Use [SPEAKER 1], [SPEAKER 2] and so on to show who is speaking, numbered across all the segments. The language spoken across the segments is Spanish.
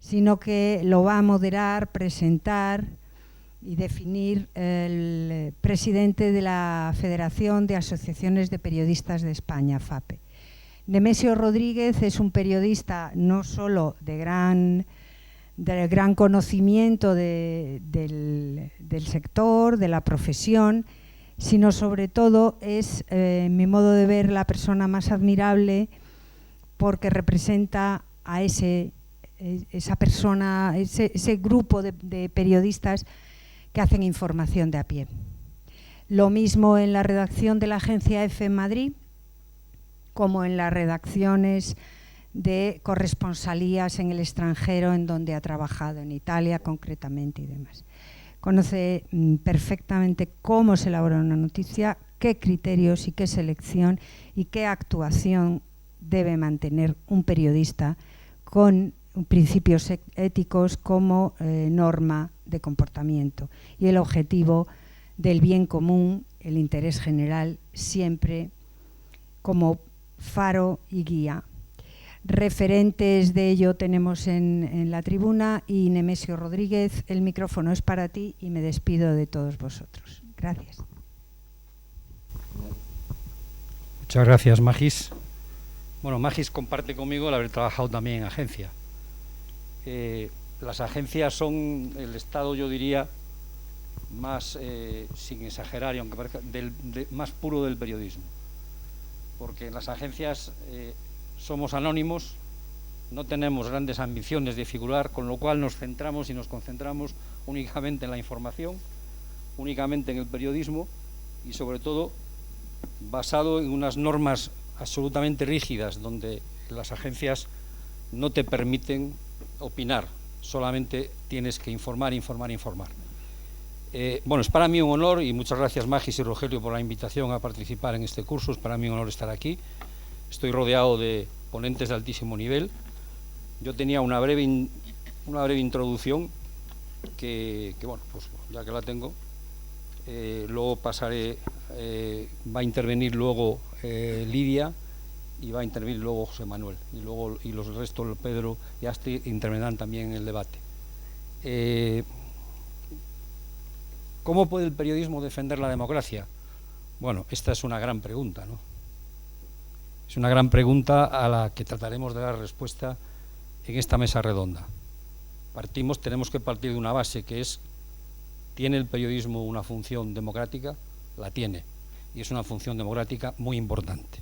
[SPEAKER 1] sino que lo va a moderar, presentar y definir el presidente de la Federación de Asociaciones de Periodistas de España, FAPE. Nemesio Rodríguez es un periodista no solo de gran conocimiento del sector, de la profesión, sino sobre todo es, en mi modo de ver, la persona más admirable porque representa a esa persona, ese grupo de periodistas que hacen información de a pie. Lo mismo en la redacción de la agencia EFE en Madrid, como en las redacciones de corresponsalías en el extranjero en donde ha trabajado, en Italia concretamente y demás. Conoce perfectamente cómo se elabora una noticia, qué criterios y qué selección y qué actuación debe mantener un periodista con principios éticos como norma de comportamiento y el objetivo del bien común, el interés general, siempre como faro y guía. Referentes de ello tenemos en la tribuna y Nemesio Rodríguez, el micrófono es para ti y me despido de todos vosotros. Gracias.
[SPEAKER 2] Muchas gracias, Magis. Bueno, Magis comparte conmigo el haber trabajado también en agencia. Las agencias son el estado, yo diría, más, sin exagerar, y aunque parezca, más puro del periodismo. Porque en las agencias somos anónimos, no tenemos grandes ambiciones de figurar, con lo cual nos centramos y nos concentramos únicamente en la información, únicamente en el periodismo y sobre todo basado en unas normas absolutamente rígidas donde las agencias no te permiten opinar, solamente tienes que informar. Bueno, es para mí un honor y muchas gracias Magis y Rogelio por la invitación a participar en este curso, es para mí un honor estar aquí. Estoy rodeado de ponentes de altísimo nivel. Yo tenía una breve introducción que bueno, pues ya que la tengo, luego pasaré, va a intervenir luego Lidia y va a intervenir luego José Manuel y los restos, Pedro y Astrid, intervendrán también en el debate. ¿Cómo puede el periodismo defender la democracia? Bueno, esta es una gran pregunta, ¿no? Es una gran pregunta a la que trataremos de dar respuesta en esta mesa redonda. Tenemos que partir de una base que es: ¿tiene el periodismo una función democrática? La tiene, y es una función democrática muy importante,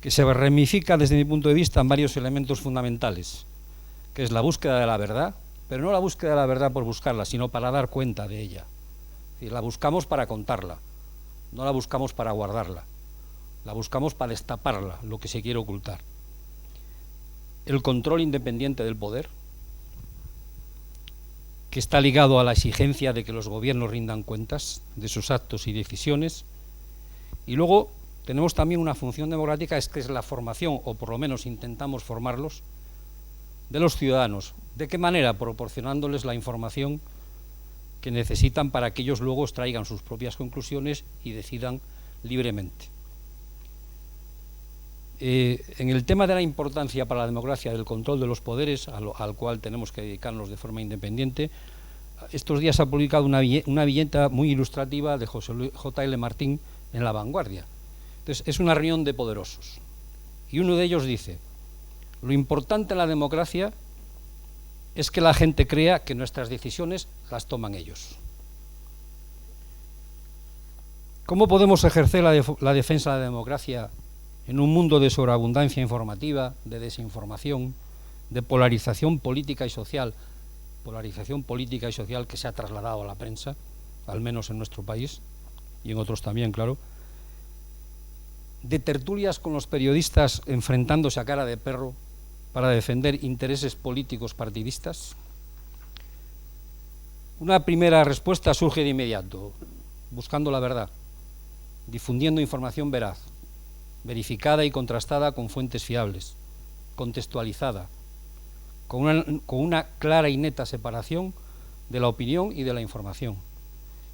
[SPEAKER 2] que se ramifica desde mi punto de vista en varios elementos fundamentales, que es la búsqueda de la verdad, pero no la búsqueda de la verdad por buscarla, sino para dar cuenta de ella. Es decir, la buscamos para contarla, no la buscamos para guardarla. La buscamos para destaparla, lo que se quiere ocultar. El control independiente del poder, que está ligado a la exigencia de que los gobiernos rindan cuentas de sus actos y decisiones. Y luego tenemos también una función democrática, que es la formación, o por lo menos intentamos formarlos, de los ciudadanos. ¿De qué manera? Proporcionándoles la información que necesitan para que ellos luego extraigan sus propias conclusiones y decidan libremente. En el tema de la importancia para la democracia del control de los poderes, al cual tenemos que dedicarnos de forma independiente, estos días ha publicado una viñeta muy ilustrativa de José J.L. Martín en La Vanguardia. Entonces, es una reunión de poderosos y uno de ellos dice: lo importante en la democracia es que la gente crea que nuestras decisiones las toman ellos. ¿Cómo podemos ejercer la defensa de la democracia en un mundo de sobreabundancia informativa, de desinformación, de polarización política y social que se ha trasladado a la prensa, al menos en nuestro país y en otros también, claro, de tertulias con los periodistas enfrentándose a cara de perro para defender intereses políticos partidistas? Una primera respuesta surge de inmediato: buscando la verdad, difundiendo información veraz, verificada y contrastada con fuentes fiables, contextualizada, con una clara y neta separación de la opinión y de la información,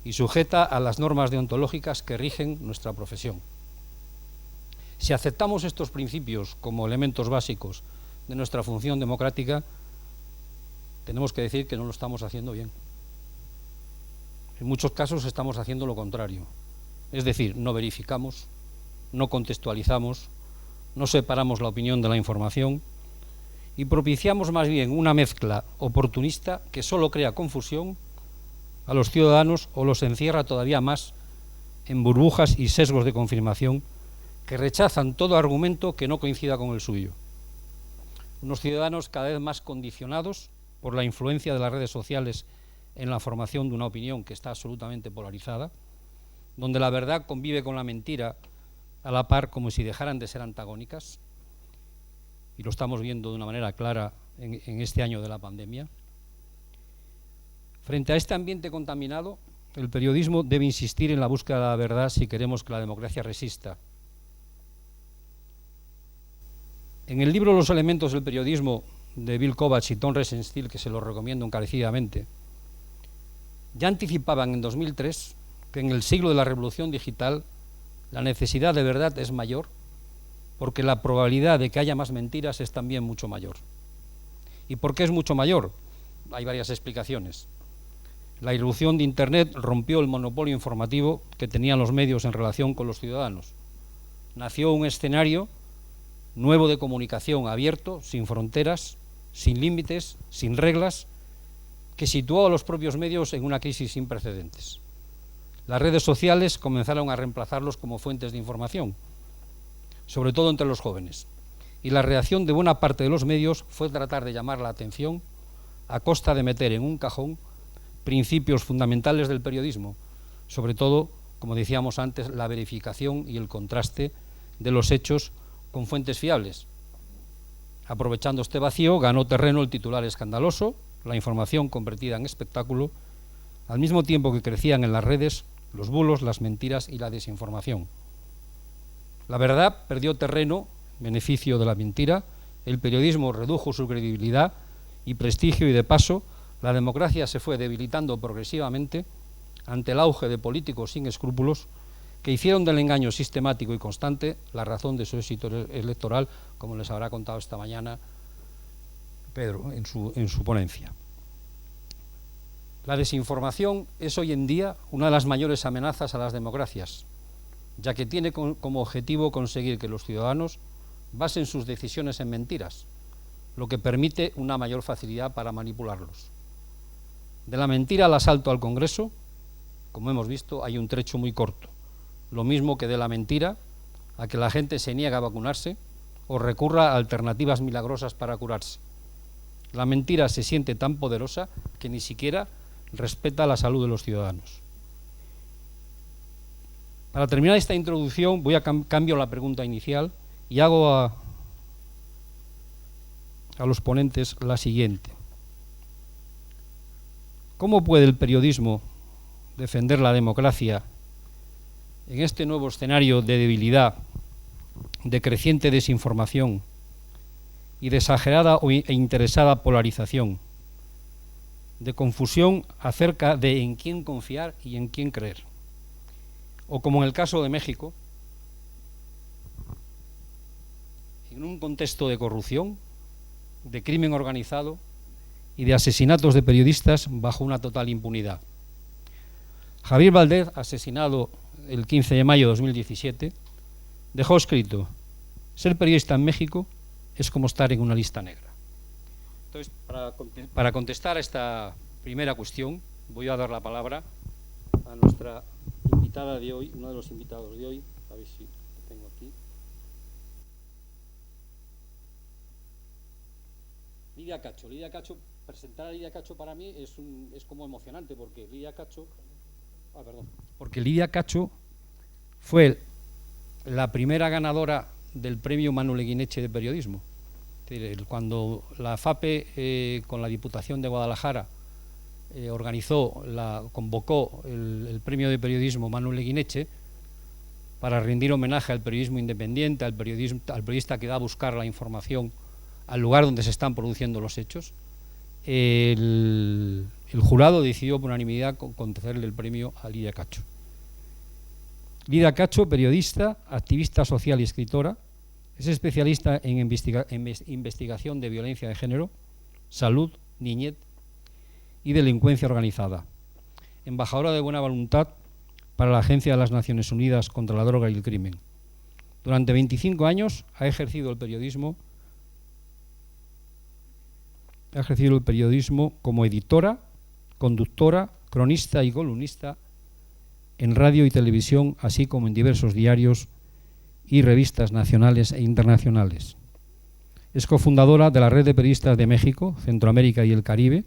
[SPEAKER 2] y sujeta a las normas deontológicas que rigen nuestra profesión. Si aceptamos estos principios como elementos básicos de nuestra función democrática, tenemos que decir que no lo estamos haciendo bien. En muchos casos estamos haciendo lo contrario. Es decir, no verificamos, no contextualizamos, no separamos la opinión de la información y propiciamos más bien una mezcla oportunista que solo crea confusión a los ciudadanos o los encierra todavía más en burbujas y sesgos de confirmación que rechazan todo argumento que no coincida con el suyo. Unos ciudadanos cada vez más condicionados por la influencia de las redes sociales en la formación de una opinión que está absolutamente polarizada, donde la verdad convive con la mentira a la par como si dejaran de ser antagónicas, y lo estamos viendo de una manera clara en este año de la pandemia. Frente a este ambiente contaminado, el periodismo debe insistir en la búsqueda de la verdad si queremos que la democracia resista. En el libro Los elementos del periodismo de Bill Kovacs y Tom Rosenstiel, que se lo recomiendo encarecidamente, ya anticipaban en 2003 que en el siglo de la revolución digital la necesidad de verdad es mayor porque la probabilidad de que haya más mentiras es también mucho mayor. ¿Y por qué es mucho mayor? Hay varias explicaciones. La irrupción de Internet rompió el monopolio informativo que tenían los medios en relación con los ciudadanos. Nació un escenario nuevo de comunicación abierto, sin fronteras, sin límites, sin reglas, que situó a los propios medios en una crisis sin precedentes. Las redes sociales comenzaron a reemplazarlos como fuentes de información, sobre todo entre los jóvenes, y la reacción de buena parte de los medios fue tratar de llamar la atención a costa de meter en un cajón principios fundamentales del periodismo, sobre todo, como decíamos antes, la verificación y el contraste de los hechos con fuentes fiables. Aprovechando este vacío, ganó terreno el titular escandaloso, la información convertida en espectáculo, al mismo tiempo que crecían en las redes los bulos, las mentiras y la desinformación. La verdad perdió terreno en beneficio de la mentira, el periodismo redujo su credibilidad y prestigio y, de paso, la democracia se fue debilitando progresivamente ante el auge de políticos sin escrúpulos que hicieron del engaño sistemático y constante la razón de su éxito electoral, como les habrá contado esta mañana Pedro en su ponencia. La desinformación es hoy en día una de las mayores amenazas a las democracias, ya que tiene como objetivo conseguir que los ciudadanos basen sus decisiones en mentiras, lo que permite una mayor facilidad para manipularlos. De la mentira al asalto al Congreso, como hemos visto, hay un trecho muy corto, lo mismo que de la mentira a que la gente se niega a vacunarse o recurra a alternativas milagrosas para curarse. La mentira se siente tan poderosa que ni siquiera respeta la salud de los ciudadanos. Para terminar esta introducción voy a cambio la pregunta inicial y hago a los ponentes la siguiente. ¿Cómo puede el periodismo defender la democracia en este nuevo escenario de debilidad, de creciente desinformación y de exagerada e interesada polarización, de confusión acerca de en quién confiar y en quién creer? O como en el caso de México, en un contexto de corrupción, de crimen organizado y de asesinatos de periodistas bajo una total impunidad. Javier Valdez, asesinado el 15 de mayo de 2017, dejó escrito: ser periodista en México es como estar en una lista negra. Entonces, para contestar a esta primera cuestión, voy a dar la palabra a nuestra invitada de hoy, uno de los invitados de hoy, a ver si lo tengo aquí. Lidia Cacho. Presentar a Lidia Cacho para mí es como emocionante, porque Lidia Cacho fue la primera ganadora del premio Manuel Eguineche de periodismo. Cuando la FAPE con la Diputación de Guadalajara convocó el premio de periodismo Manuel Eguineche para rendir homenaje al periodismo independiente, al periodista que va a buscar la información al lugar donde se están produciendo los hechos, el jurado decidió por unanimidad concederle el premio a Lidia Cacho. Lidia Cacho, periodista, activista social y escritora, es especialista en investigación de violencia de género, salud, niñez y delincuencia organizada. Embajadora de buena voluntad para la Agencia de las Naciones Unidas contra la Droga y el Crimen. Durante 25 años ha ejercido el periodismo como editora, conductora, cronista y columnista en radio y televisión, así como en diversos diarios y revistas nacionales e internacionales. Es cofundadora de la Red de Periodistas de México, Centroamérica y el Caribe.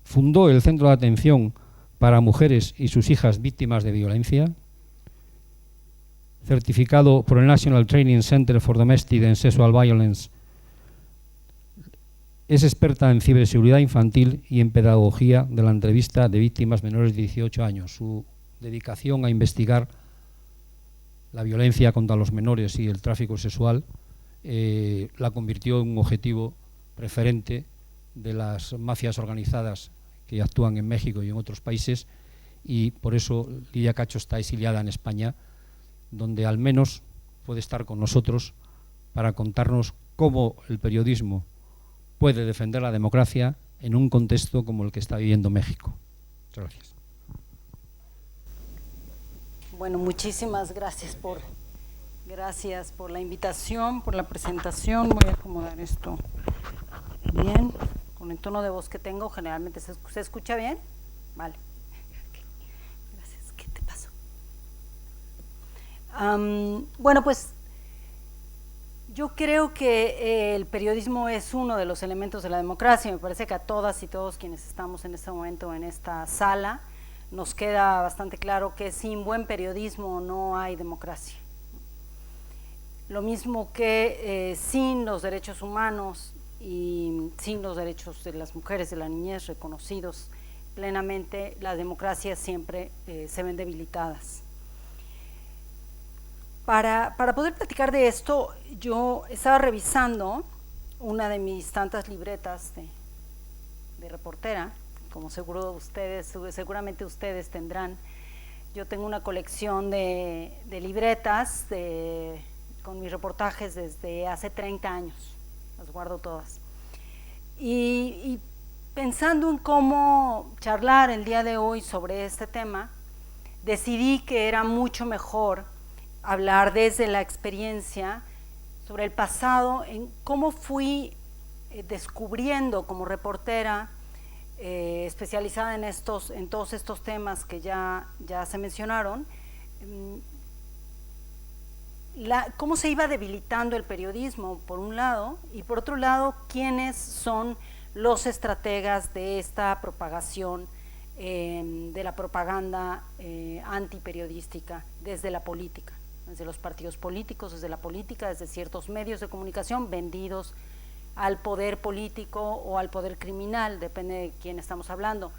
[SPEAKER 2] Fundó el Centro de Atención para Mujeres y sus hijas víctimas de violencia, certificado por el National Training Center for Domestic and Sexual Violence. Es experta en ciberseguridad infantil y en pedagogía de la entrevista de víctimas menores de 18 años. Su dedicación a investigar la violencia contra los menores y el tráfico sexual la convirtió en un objetivo preferente de las mafias organizadas que actúan en México y en otros países, y por eso Lidia Cacho está exiliada en España, donde al menos puede estar con nosotros para contarnos cómo el periodismo puede defender la democracia en un contexto como el que está viviendo México. Muchas gracias.
[SPEAKER 3] Bueno, muchísimas gracias por la invitación, por la presentación. Voy a acomodar esto bien. Con el tono de voz que tengo, generalmente ¿se escucha bien? Vale. Okay. Gracias. ¿Qué te pasó? Bueno, pues yo creo que el periodismo es uno de los elementos de la democracia. Me parece que a todas y todos quienes estamos en este momento en esta sala nos queda bastante claro que sin buen periodismo no hay democracia. Lo mismo que sin los derechos humanos y sin los derechos de las mujeres, de la niñez reconocidos plenamente, las democracias siempre se ven debilitadas. Para poder platicar de esto, yo estaba revisando una de mis tantas libretas de reportera, como seguramente ustedes tendrán. Yo tengo una colección de libretas con mis reportajes desde hace 30 años. Las guardo todas. Y pensando en cómo charlar el día de hoy sobre este tema, decidí que era mucho mejor hablar desde la experiencia sobre el pasado, en cómo fui descubriendo como reportera especializada en todos estos temas que ya se mencionaron, cómo se iba debilitando el periodismo, por un lado, y por otro lado, quiénes son los estrategas de esta propagación, de la propaganda antiperiodística desde la política, desde los partidos políticos, desde la política, desde ciertos medios de comunicación vendidos al poder político o al poder criminal, depende de quién estamos hablando.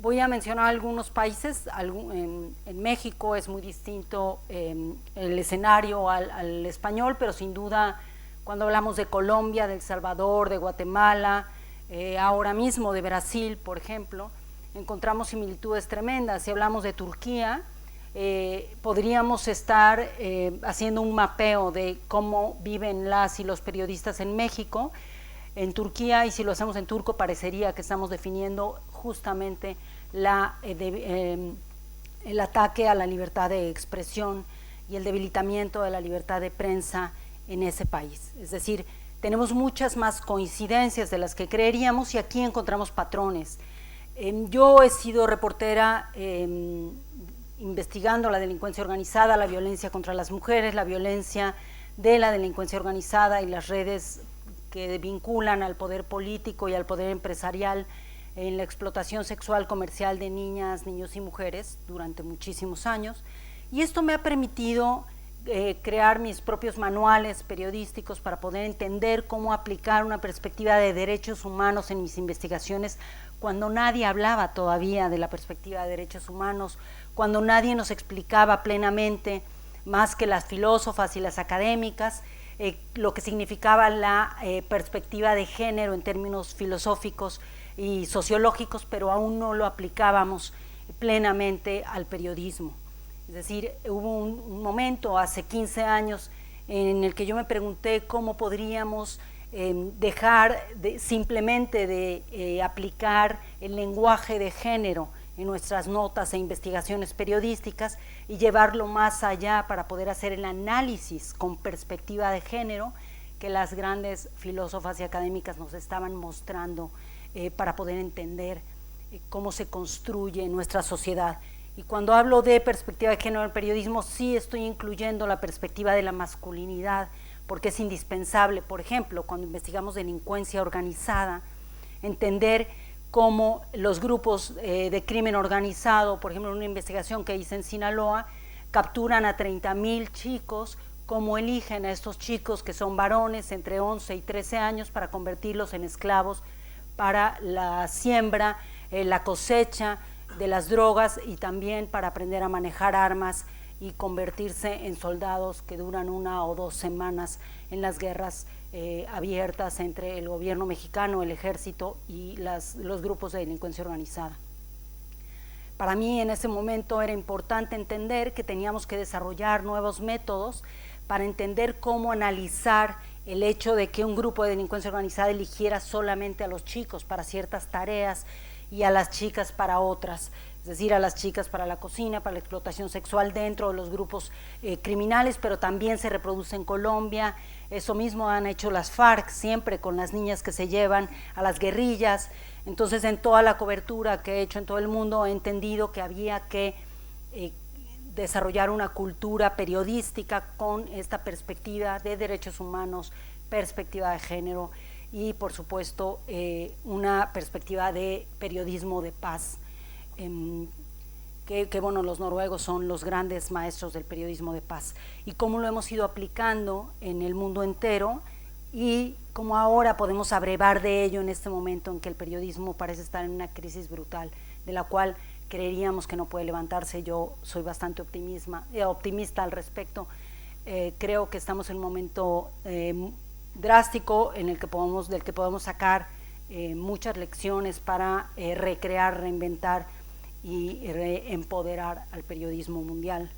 [SPEAKER 3] Voy a mencionar algunos países. En México es muy distinto el escenario al español, pero sin duda cuando hablamos de Colombia, de El Salvador, de Guatemala, ahora mismo de Brasil, por ejemplo, encontramos similitudes tremendas. Si hablamos de Turquía, podríamos estar haciendo un mapeo de cómo viven las y los periodistas en México, en Turquía, y si lo hacemos en turco parecería que estamos definiendo justamente el ataque a la libertad de expresión y el debilitamiento de la libertad de prensa en ese país. Es decir, tenemos muchas más coincidencias de las que creeríamos y aquí encontramos patrones. Yo he sido reportera investigando la delincuencia organizada, la violencia contra las mujeres, la violencia de la delincuencia organizada y las redes que vinculan al poder político y al poder empresarial en la explotación sexual comercial de niñas, niños y mujeres durante muchísimos años, y esto me ha permitido crear mis propios manuales periodísticos para poder entender cómo aplicar una perspectiva de derechos humanos en mis investigaciones cuando nadie hablaba todavía de la perspectiva de derechos humanos, cuando nadie nos explicaba plenamente, más que las filósofas y las académicas, lo que significaba la perspectiva de género en términos filosóficos y sociológicos, pero aún no lo aplicábamos plenamente al periodismo. Es decir, hubo un momento hace 15 años en el que yo me pregunté cómo podríamos dejar simplemente de aplicar el lenguaje de género en nuestras notas e investigaciones periodísticas y llevarlo más allá para poder hacer el análisis con perspectiva de género que las grandes filósofas y académicas nos estaban mostrando para poder entender cómo se construye nuestra sociedad. Y cuando hablo de perspectiva de género en el periodismo, sí estoy incluyendo la perspectiva de la masculinidad, porque es indispensable, por ejemplo, cuando investigamos delincuencia organizada, entender cómo los grupos de crimen organizado, por ejemplo, en una investigación que hice en Sinaloa, capturan a 30,000 chicos, cómo eligen a estos chicos que son varones entre 11 y 13 años para convertirlos en esclavos para la siembra, la cosecha de las drogas y también para aprender a manejar armas y convertirse en soldados que duran 1 o 2 semanas en las guerras abiertas entre el gobierno mexicano, el ejército y los grupos de delincuencia organizada. Para mí en ese momento era importante entender que teníamos que desarrollar nuevos métodos para entender cómo analizar el hecho de que un grupo de delincuencia organizada eligiera solamente a los chicos para ciertas tareas y a las chicas para otras, es decir, a las chicas para la cocina, para la explotación sexual dentro de los grupos criminales, pero también se reproduce en Colombia. Eso mismo han hecho las FARC siempre con las niñas que se llevan a las guerrillas. Entonces, en toda la cobertura que he hecho en todo el mundo he entendido que había que desarrollar una cultura periodística con esta perspectiva de derechos humanos, perspectiva de género y, por supuesto, una perspectiva de periodismo de paz. Que bueno, los noruegos son los grandes maestros del periodismo de paz y cómo lo hemos ido aplicando en el mundo entero y cómo ahora podemos abrevar de ello en este momento en que el periodismo parece estar en una crisis brutal, de la cual creeríamos que no puede levantarse. Yo soy bastante optimista al respecto. Creo que estamos en un momento drástico en el que del que podemos sacar muchas lecciones para recrear, reinventar y empoderar al periodismo mundial,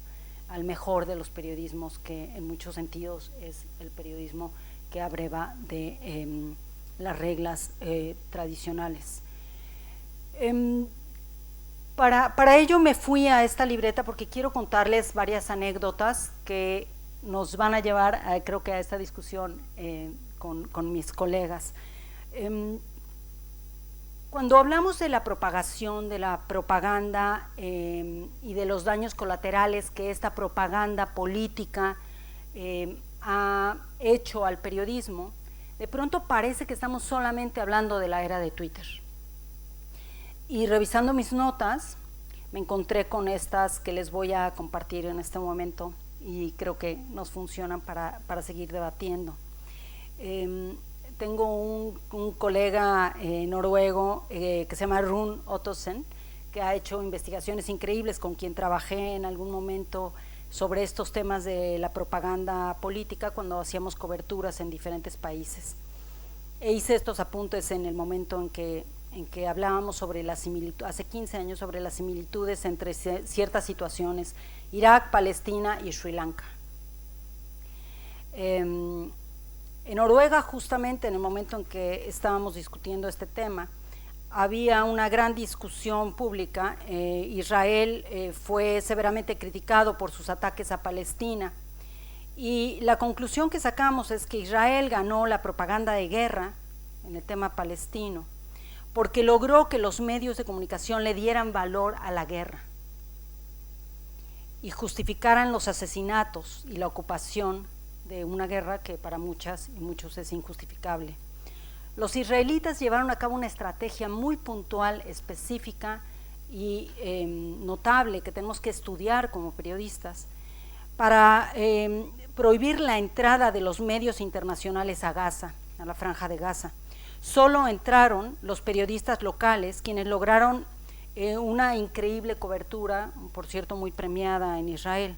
[SPEAKER 3] al mejor de los periodismos, que en muchos sentidos es el periodismo que abreva de las reglas tradicionales. Para ello me fui a esta libreta porque quiero contarles varias anécdotas que nos van a llevar, creo que a esta discusión con mis colegas. Cuando hablamos de la propagación, de la propaganda y de los daños colaterales que esta propaganda política ha hecho al periodismo, de pronto parece que estamos solamente hablando de la era de Twitter. Y revisando mis notas, me encontré con estas que les voy a compartir en este momento y creo que nos funcionan para seguir debatiendo. Tengo un colega noruego que se llama Rune Ottosen, que ha hecho investigaciones increíbles, con quien trabajé en algún momento sobre estos temas de la propaganda política cuando hacíamos coberturas en diferentes países. Hice estos apuntes en el momento en que hablábamos sobre la similitud, hace 15 años, sobre las similitudes entre ciertas situaciones, Irak, Palestina y Sri Lanka. En Noruega, justamente en el momento en que estábamos discutiendo este tema, había una gran discusión pública. Israel fue severamente criticado por sus ataques a Palestina y la conclusión que sacamos es que Israel ganó la propaganda de guerra en el tema palestino porque logró que los medios de comunicación le dieran valor a la guerra y justificaran los asesinatos y la ocupación de una guerra que para muchas y muchos es injustificable. Los israelitas llevaron a cabo una estrategia muy puntual, específica y notable que tenemos que estudiar como periodistas para prohibir la entrada de los medios internacionales a Gaza, a la Franja de Gaza. Solo entraron los periodistas locales, quienes lograron una increíble cobertura, por cierto muy premiada en Israel.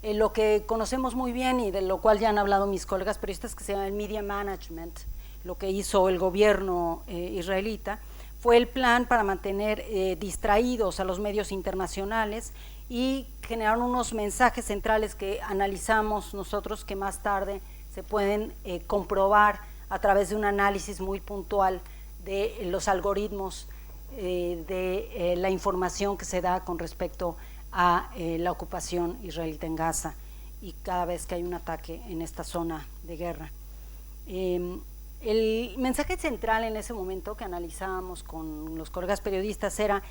[SPEAKER 3] Lo que conocemos muy bien y de lo cual ya han hablado mis colegas periodistas, que se llama el media management, lo que hizo el gobierno israelita, fue el plan para mantener distraídos a los medios internacionales y generaron unos mensajes centrales que analizamos nosotros, que más tarde se pueden comprobar a través de un análisis muy puntual de los algoritmos de la información que se da con respecto a la ocupación israelita en Gaza y cada vez que hay un ataque en esta zona de guerra. El mensaje central en ese momento que analizábamos con los colegas periodistas era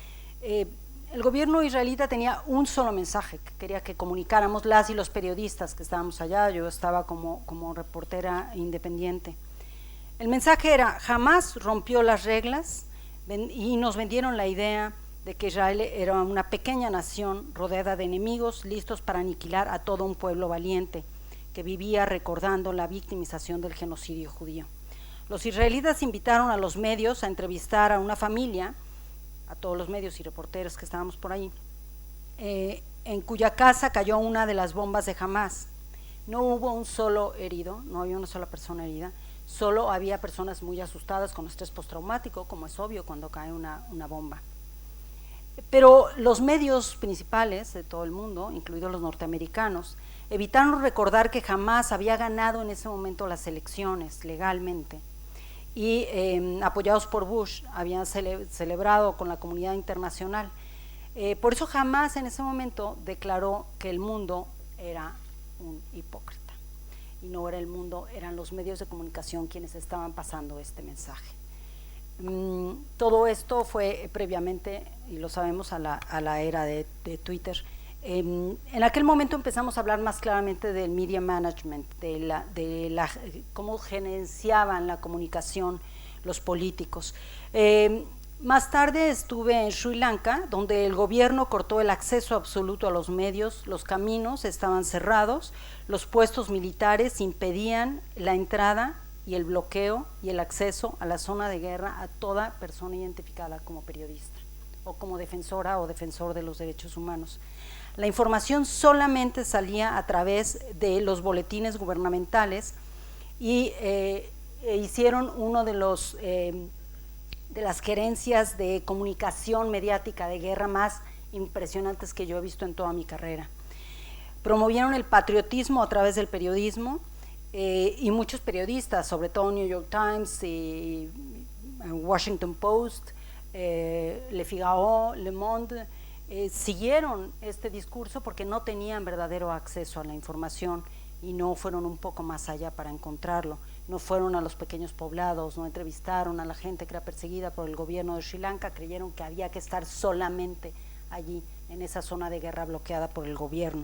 [SPEAKER 3] el gobierno israelita tenía un solo mensaje que quería que comunicáramos las y los periodistas que estábamos allá. Yo estaba como reportera independiente. El mensaje era: jamás rompió las reglas, y nos vendieron la idea de que Israel era una pequeña nación rodeada de enemigos listos para aniquilar a todo un pueblo valiente que vivía recordando la victimización del genocidio judío. Los israelitas invitaron a los medios a entrevistar a una familia, a todos los medios y reporteros que estábamos por ahí, en cuya casa cayó una de las bombas de Hamás. No hubo un solo herido, no había una sola persona herida, solo había personas muy asustadas con estrés postraumático, como es obvio cuando cae una bomba. Pero los medios principales de todo el mundo, incluidos los norteamericanos, evitaron recordar que Hamás había ganado en ese momento las elecciones legalmente y apoyados por Bush habían celebrado con la comunidad internacional. Por eso Hamás en ese momento declaró que el mundo era un hipócrita y no era el mundo, eran los medios de comunicación quienes estaban pasando este mensaje. Todo esto fue previamente, y lo sabemos, a la era de Twitter. En aquel momento empezamos a hablar más claramente del media management, de cómo gerenciaban la comunicación los políticos. Más tarde estuve en Sri Lanka, donde el gobierno cortó el acceso absoluto a los medios, los caminos estaban cerrados, los puestos militares impedían la entrada y el bloqueo y el acceso a la zona de guerra a toda persona identificada como periodista o como defensora o defensor de los derechos humanos. La información solamente salía a través de los boletines gubernamentales y hicieron uno de las gerencias de comunicación mediática de guerra más impresionantes que yo he visto en toda mi carrera. Promovieron el patriotismo a través del periodismo y muchos periodistas, sobre todo New York Times y Washington Post, Le Figaro, Le Monde, siguieron este discurso porque no tenían verdadero acceso a la información y no fueron un poco más allá para encontrarlo. No fueron a los pequeños poblados, no entrevistaron a la gente que era perseguida por el gobierno de Sri Lanka, creyeron que había que estar solamente allí, en esa zona de guerra bloqueada por el gobierno.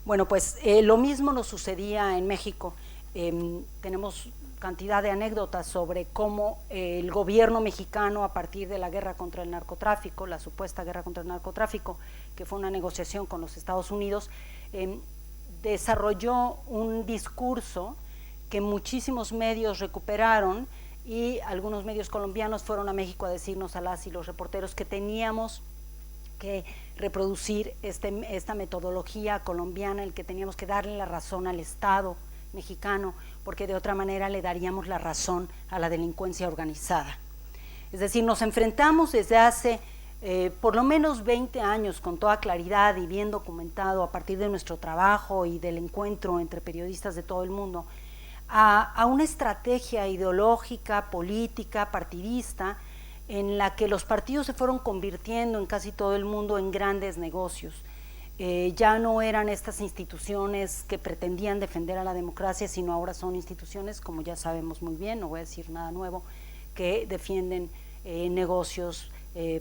[SPEAKER 3] Bueno, pues lo mismo nos sucedía en México. Tenemos cantidad de anécdotas sobre cómo el gobierno mexicano, a partir de la guerra contra el narcotráfico, la supuesta guerra contra el narcotráfico, que fue una negociación con los Estados Unidos, desarrolló un discurso que muchísimos medios recuperaron y algunos medios colombianos fueron a México a decirnos a las y los reporteros que teníamos que reproducir esta metodología colombiana, el que teníamos que darle la razón al Estado mexicano, porque de otra manera le daríamos la razón a la delincuencia organizada. Es decir, nos enfrentamos desde hace por lo menos 20 años con toda claridad y bien documentado a partir de nuestro trabajo y del encuentro entre periodistas de todo el mundo a una estrategia ideológica, política, partidista, en la que los partidos se fueron convirtiendo en casi todo el mundo en grandes negocios. Ya no eran estas instituciones que pretendían defender a la democracia, sino ahora son instituciones, como ya sabemos muy bien, no voy a decir nada nuevo, que defienden negocios,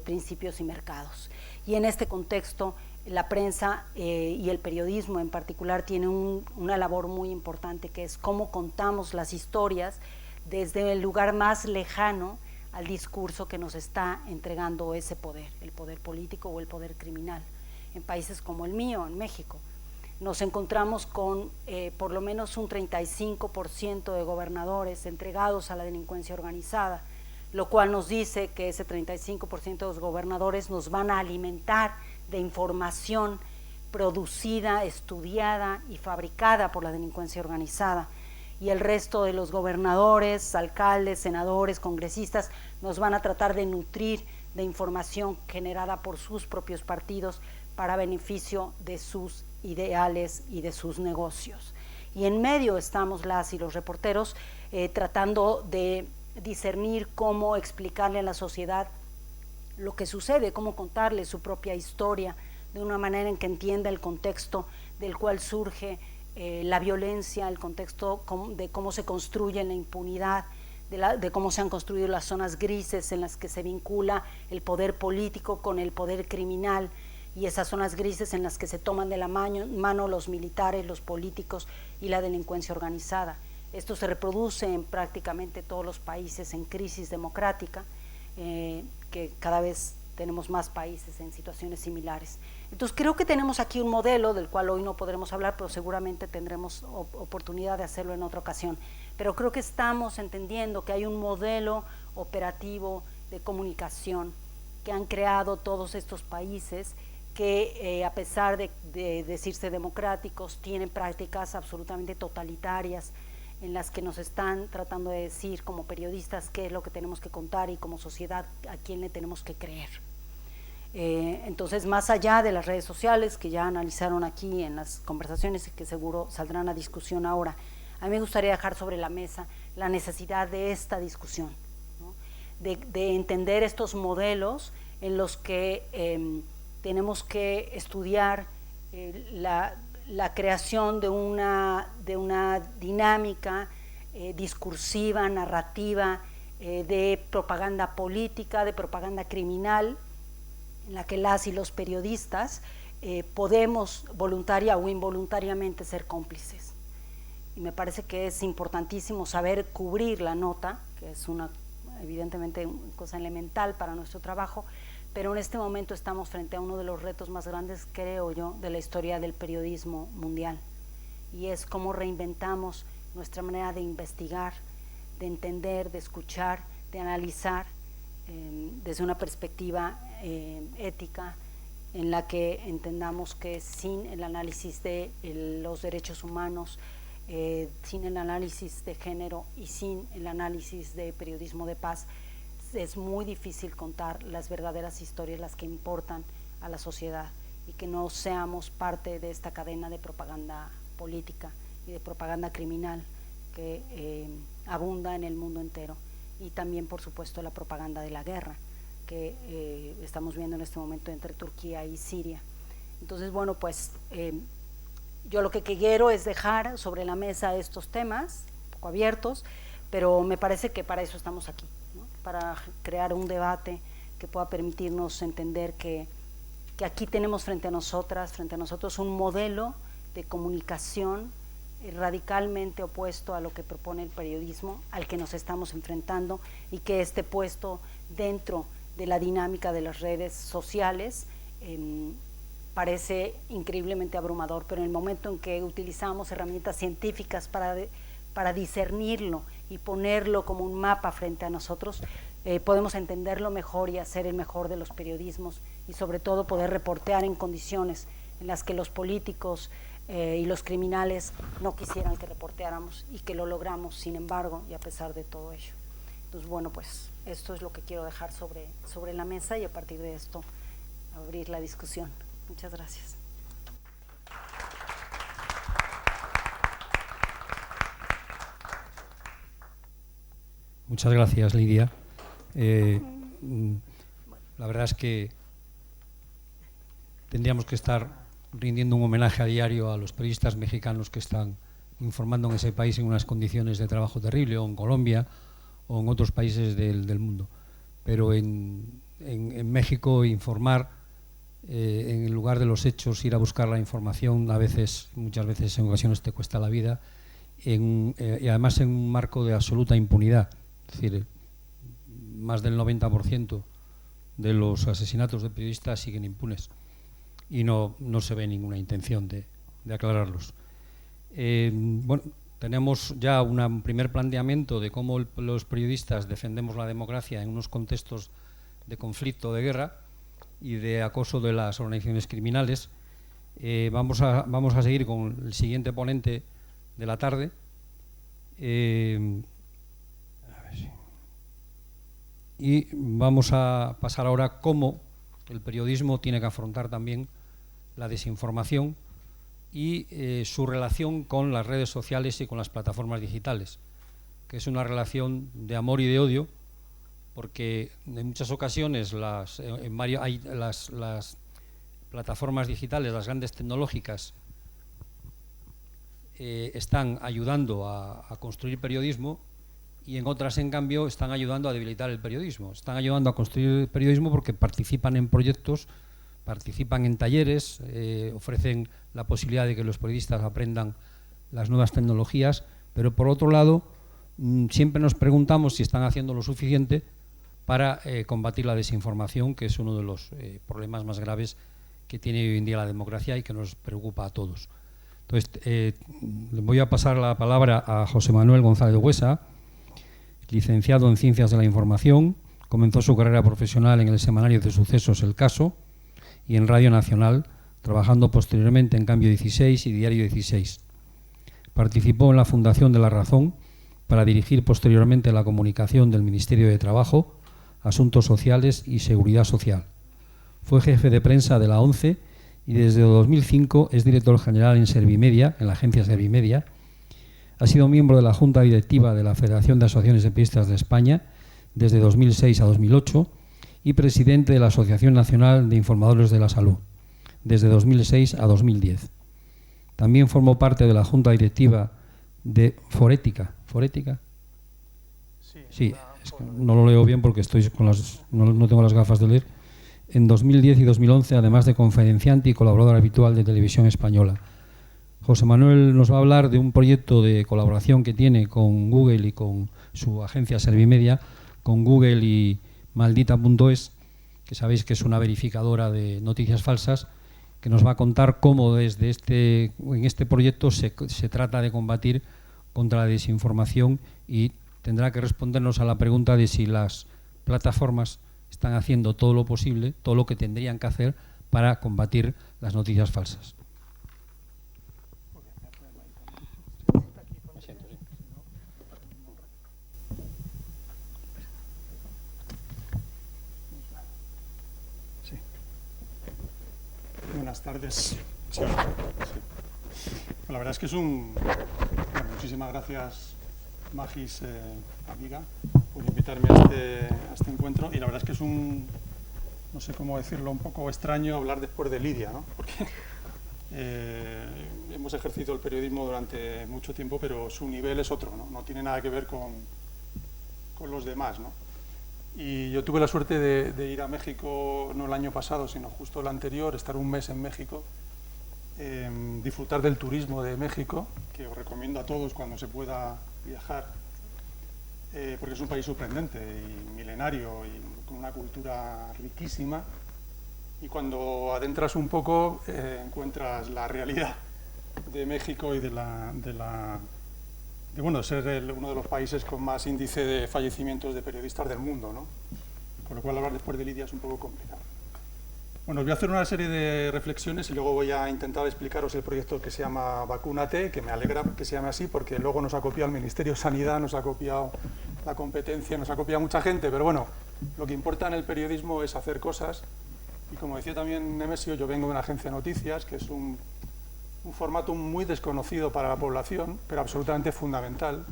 [SPEAKER 3] principios y mercados. Y en este contexto la prensa y el periodismo en particular tienen una labor muy importante, que es cómo contamos las historias desde el lugar más lejano al discurso que nos está entregando ese poder, el poder político o el poder criminal. En países como el mío, en México, nos encontramos con por lo menos un 35% de gobernadores entregados a la delincuencia organizada, lo cual nos dice que ese 35% de los gobernadores nos van a alimentar de información producida, estudiada y fabricada por la delincuencia organizada, y el resto de los gobernadores, alcaldes, senadores, congresistas nos van a tratar de nutrir de información generada por sus propios partidos para beneficio de sus ideales y de sus negocios. y en medio estamos las y los reporteros tratando de discernir cómo explicarle a la sociedad lo que sucede, cómo contarle su propia historia de una manera en que entienda el contexto del cual surge la violencia, el contexto de cómo se construye la impunidad, de cómo se han construido las zonas grises en las que se vincula el poder político con el poder criminal, y esas zonas grises en las que se toman de la mano los militares, los políticos y la delincuencia organizada. Esto se reproduce en prácticamente todos los países en crisis democrática, que cada vez tenemos más países en situaciones similares. Entonces creo que tenemos aquí un modelo del cual hoy no podremos hablar, pero seguramente tendremos oportunidad de hacerlo en otra ocasión. Pero creo que estamos entendiendo que hay un modelo operativo de comunicación que han creado todos estos países que a pesar de decirse democráticos, tienen prácticas absolutamente totalitarias en las que nos están tratando de decir como periodistas qué es lo que tenemos que contar y como sociedad a quién le tenemos que creer. Entonces, más allá de las redes sociales que ya analizaron aquí en las conversaciones y que seguro saldrán a discusión ahora, a mí me gustaría dejar sobre la mesa la necesidad de esta discusión, ¿no? de entender estos modelos en los que tenemos que estudiar la creación de una dinámica discursiva, narrativa, de propaganda política, de propaganda criminal, en la que las y los periodistas podemos voluntaria o involuntariamente ser cómplices. Y me parece que es importantísimo saber cubrir la nota, que es evidentemente una cosa elemental para nuestro trabajo, pero en este momento estamos frente a uno de los retos más grandes, creo yo, de la historia del periodismo mundial, y es cómo reinventamos nuestra manera de investigar, de entender, de escuchar, de analizar desde una perspectiva ética, en la que entendamos que sin el análisis de los derechos humanos, sin el análisis de género y sin el análisis de periodismo de paz, es muy difícil contar las verdaderas historias, las que importan a la sociedad, y que no seamos parte de esta cadena de propaganda política y de propaganda criminal que abunda en el mundo entero, y también por supuesto la propaganda de la guerra que estamos viendo en este momento entre Turquía y Siria. Entonces, bueno, pues yo lo que quiero es dejar sobre la mesa estos temas un poco abiertos, pero me parece que para eso estamos aquí, ¿no? Para crear un debate que pueda permitirnos entender que aquí tenemos frente a nosotros un modelo de comunicación radicalmente opuesto a lo que propone el periodismo, al que nos estamos enfrentando, y que esté puesto dentro de la dinámica de las redes sociales. Parece increíblemente abrumador, pero en el momento en que utilizamos herramientas científicas para discernirlo y ponerlo como un mapa frente a nosotros, podemos entenderlo mejor y hacer el mejor de los periodismos, y sobre todo poder reportear en condiciones en las que los políticos y los criminales no quisieran que reporteáramos, y que lo logramos sin embargo y a pesar de todo ello. Entonces, bueno, pues esto es lo que quiero dejar sobre la mesa, y a partir de esto abrir la discusión. Muchas gracias.
[SPEAKER 2] Muchas gracias, Lidia. La verdad es que tendríamos que estar rindiendo un homenaje a diario a los periodistas mexicanos que están informando en ese país en unas condiciones de trabajo terrible, o en Colombia o en otros países del mundo. Pero en México informar, en lugar de los hechos, ir a buscar la información, muchas veces en ocasiones te cuesta la vida, y además en un marco de absoluta impunidad. Es decir, más del 90% de los asesinatos de periodistas siguen impunes, y no se ve ninguna intención de aclararlos. Bueno, tenemos ya un primer planteamiento de cómo los periodistas defendemos la democracia en unos contextos de conflicto, de guerra y de acoso de las organizaciones criminales. Vamos a seguir con el siguiente ponente de la tarde. Y vamos a pasar ahora a cómo el periodismo tiene que afrontar también la desinformación y su relación con las redes sociales y con las plataformas digitales, que es una relación de amor y de odio, porque en muchas ocasiones las plataformas digitales, las grandes tecnológicas, están ayudando a construir periodismo, y en otras, en cambio, están ayudando a debilitar el periodismo. Están ayudando a construir periodismo porque participan en proyectos, participan en talleres, ofrecen la posibilidad de que los periodistas aprendan las nuevas tecnologías, pero por otro lado, siempre nos preguntamos si están haciendo lo suficiente para combatir la desinformación, que es uno de los problemas más graves que tiene hoy en día la democracia y que nos preocupa a todos. Entonces, le voy a pasar la palabra a José Manuel González Huesa, licenciado en Ciencias de la Información. Comenzó su carrera profesional en el semanario de sucesos El Caso y en Radio Nacional, trabajando posteriormente en Cambio 16 y Diario 16. Participó en la fundación de La Razón para dirigir posteriormente la comunicación del Ministerio de Trabajo, Asuntos Sociales y Seguridad Social. Fue jefe de prensa de la ONCE y desde 2005 es director general en Servimedia, en la agencia Servimedia. Ha sido miembro de la Junta Directiva de la Federación de Asociaciones de Periodistas de España desde 2006 a 2008 y presidente de la Asociación Nacional de Informadores de la Salud desde 2006 a 2010. También formó parte de la Junta Directiva de Forética. ¿Forética? Sí, es que no lo leo bien porque estoy con no tengo las gafas de leer. En 2010 y 2011, además de conferenciante y colaborador habitual de Televisión Española. José Manuel nos va a hablar de un proyecto de colaboración que tiene con Google y con su agencia Servimedia, con Google y Maldita.es, que sabéis que es una verificadora de noticias falsas, que nos va a contar cómo en este proyecto se trata de combatir contra la desinformación, y tendrá que respondernos a la pregunta de si las plataformas están haciendo todo lo posible, todo lo que tendrían que hacer para combatir las noticias falsas.
[SPEAKER 4] Buenas tardes. Sí. La verdad es que es muchísimas gracias, Magis, amiga, por invitarme a este encuentro. Y la verdad es que es no sé cómo decirlo, un poco extraño hablar después de Lidia, ¿no? Porque hemos ejercido el periodismo durante mucho tiempo, pero su nivel es otro, ¿no? No tiene nada que ver con los demás, ¿no? Y yo tuve la suerte de ir a México, no el año pasado, sino justo el anterior, estar un mes en México, disfrutar del turismo de México, que os recomiendo a todos cuando se pueda viajar, porque es un país sorprendente y milenario y con una cultura riquísima. Y cuando adentras un poco, encuentras la realidad de México y de ser uno de los países con más índice de fallecimientos de periodistas del mundo, ¿no? Con lo cual hablar después de Lidia es un poco complicado. Bueno, os voy a hacer una serie de reflexiones y luego voy a intentar explicaros el proyecto que se llama Vacúnate, que me alegra que se llame así porque luego nos ha copiado el Ministerio de Sanidad, nos ha copiado la competencia, nos ha copiado mucha gente, pero bueno, lo que importa en el periodismo es hacer cosas. Y como decía también Nemesio, yo vengo de una agencia de noticias, que es un formato muy desconocido para la población, pero absolutamente fundamental.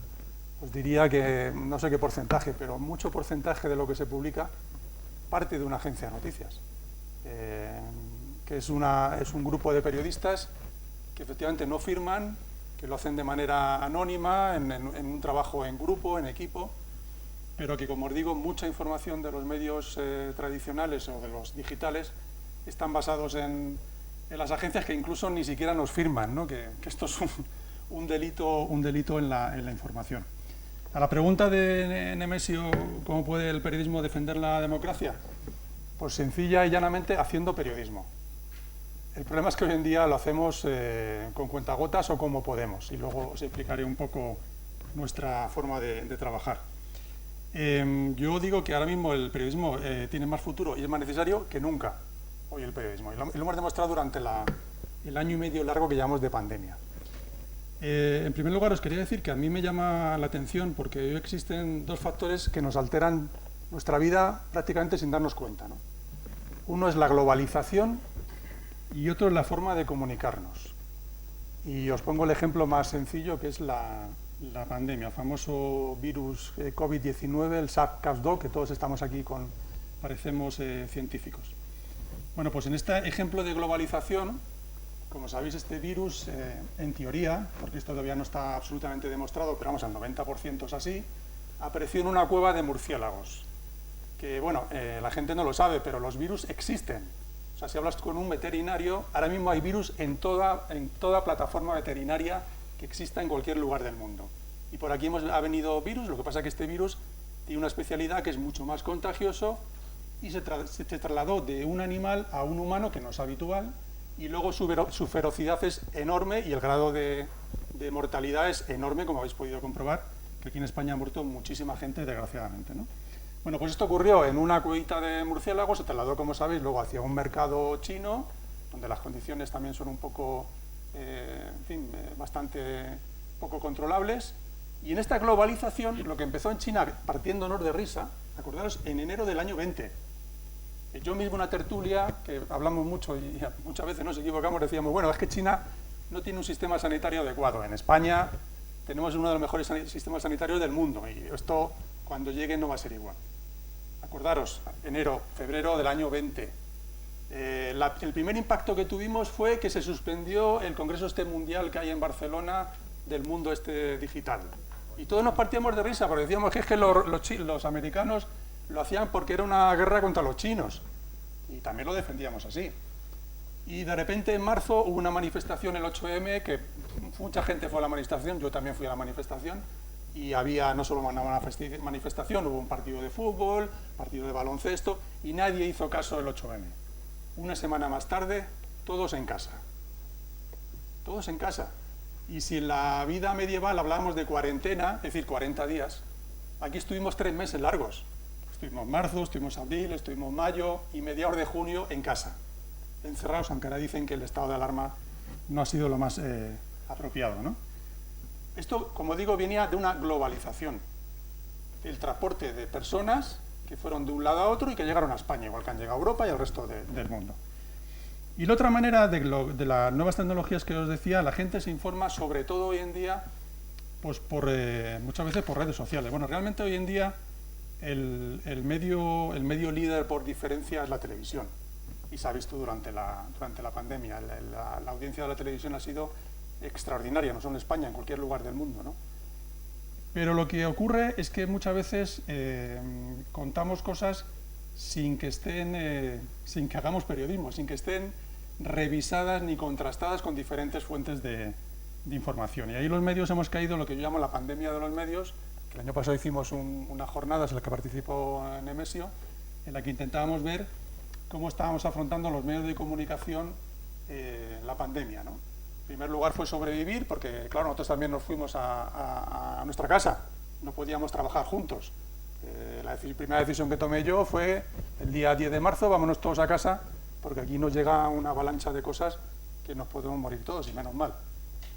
[SPEAKER 4] Os diría que, no sé qué porcentaje, pero mucho porcentaje de lo que se publica parte de una agencia de noticias, que es un grupo de periodistas que efectivamente no firman, que lo hacen de manera anónima, en un trabajo en grupo, en equipo, pero que, como os digo, mucha información de los medios tradicionales o de los digitales están basados en las agencias que incluso ni siquiera nos firman, ¿no? Que esto es un delito en la información. A la pregunta de Nemesio, ¿cómo puede el periodismo defender la democracia? Pues sencilla y llanamente haciendo periodismo. El problema es que hoy en día lo hacemos con cuentagotas o como podemos, y luego os explicaré un poco nuestra forma de trabajar. Yo digo que ahora mismo el periodismo tiene más futuro y es más necesario que nunca hoy el periodismo. Y lo hemos demostrado durante el año y medio largo que llevamos de pandemia. En primer lugar, os quería decir que a mí me llama la atención porque hoy existen dos factores que nos alteran nuestra vida prácticamente sin darnos cuenta, ¿no? Uno es la globalización y otro es la forma de comunicarnos. Y os pongo el ejemplo más sencillo, que es la pandemia, el famoso virus COVID-19, el SARS-CoV-2, que todos estamos aquí parecemos científicos. Bueno, pues en este ejemplo de globalización, como sabéis, este virus, en teoría, porque esto todavía no está absolutamente demostrado, pero vamos, al 90% es así, apareció en una cueva de murciélagos. Que, bueno, la gente no lo sabe, pero los virus existen. O sea, si hablas con un veterinario, ahora mismo hay virus en toda plataforma veterinaria que exista en cualquier lugar del mundo. Y por aquí ha venido virus, lo que pasa es que este virus tiene una especialidad que es mucho más contagioso y se trasladó de un animal a un humano, que no es habitual, y luego su ferocidad es enorme y el grado de mortalidad es enorme, como habéis podido comprobar, que aquí en España ha muerto muchísima gente, desgraciadamente, ¿no? Bueno, pues esto ocurrió en una cuevita de murciélagos, se trasladó, como sabéis, luego hacia un mercado chino, donde las condiciones también son un poco, en fin, bastante poco controlables. Y en esta globalización, lo que empezó en China, partiéndonos de risa, acordaros, en enero del año 20. Yo mismo en una tertulia, que hablamos mucho y muchas veces nos equivocamos, decíamos, bueno, es que China no tiene un sistema sanitario adecuado. En España tenemos uno de los mejores sistemas sanitarios del mundo y esto, cuando llegue, no va a ser igual. Acordaros, enero, febrero del año 20. El primer impacto que tuvimos fue que se suspendió el congreso mundial que hay en Barcelona del mundo digital. Y todos nos partíamos de risa, porque decíamos que es que los americanos lo hacían porque era una guerra contra los chinos. Y también lo defendíamos así. Y de repente en marzo hubo una manifestación, el 8M, que mucha gente fue a la manifestación, yo también fui a la manifestación, y había no solo una manifestación, hubo un partido de fútbol, partido de baloncesto, y nadie hizo caso del 8M. Una semana más tarde, todos en casa. Todos en casa. Y si en la vida medieval hablábamos de cuarentena, es decir, 40 días, aquí estuvimos 3 meses largos. Estuvimos marzo, estuvimos abril, estuvimos mayo y mediados de junio en casa. Encerrados, aunque ahora dicen que el estado de alarma no ha sido lo más apropiado, ¿no? Esto, como digo, venía de una globalización, del transporte de personas que fueron de un lado a otro y que llegaron a España, igual que han llegado a Europa y al resto del mundo. Y la otra manera de las nuevas tecnologías que os decía, la gente se informa, sobre todo hoy en día, pues muchas veces por redes sociales. Bueno, realmente hoy en día el medio líder por diferencia es la televisión. Y se ha visto durante la pandemia. La audiencia de la televisión ha sido extraordinaria, no solo en España, en cualquier lugar del mundo, ¿no? Pero lo que ocurre es que muchas veces contamos cosas sin que hagamos periodismo, sin que estén revisadas ni contrastadas con diferentes fuentes de información. Y ahí los medios hemos caído en lo que yo llamo la pandemia de los medios, que el año pasado hicimos unas jornadas en las que participó Nemesio, en la que intentábamos ver cómo estábamos afrontando los medios de comunicación la pandemia, ¿no? En primer lugar fue sobrevivir, porque claro, nosotros también nos fuimos a nuestra casa, no podíamos trabajar juntos. La primera decisión que tomé yo fue el día 10 de marzo, vámonos todos a casa, porque aquí nos llega una avalancha de cosas que nos podemos morir todos, y menos mal.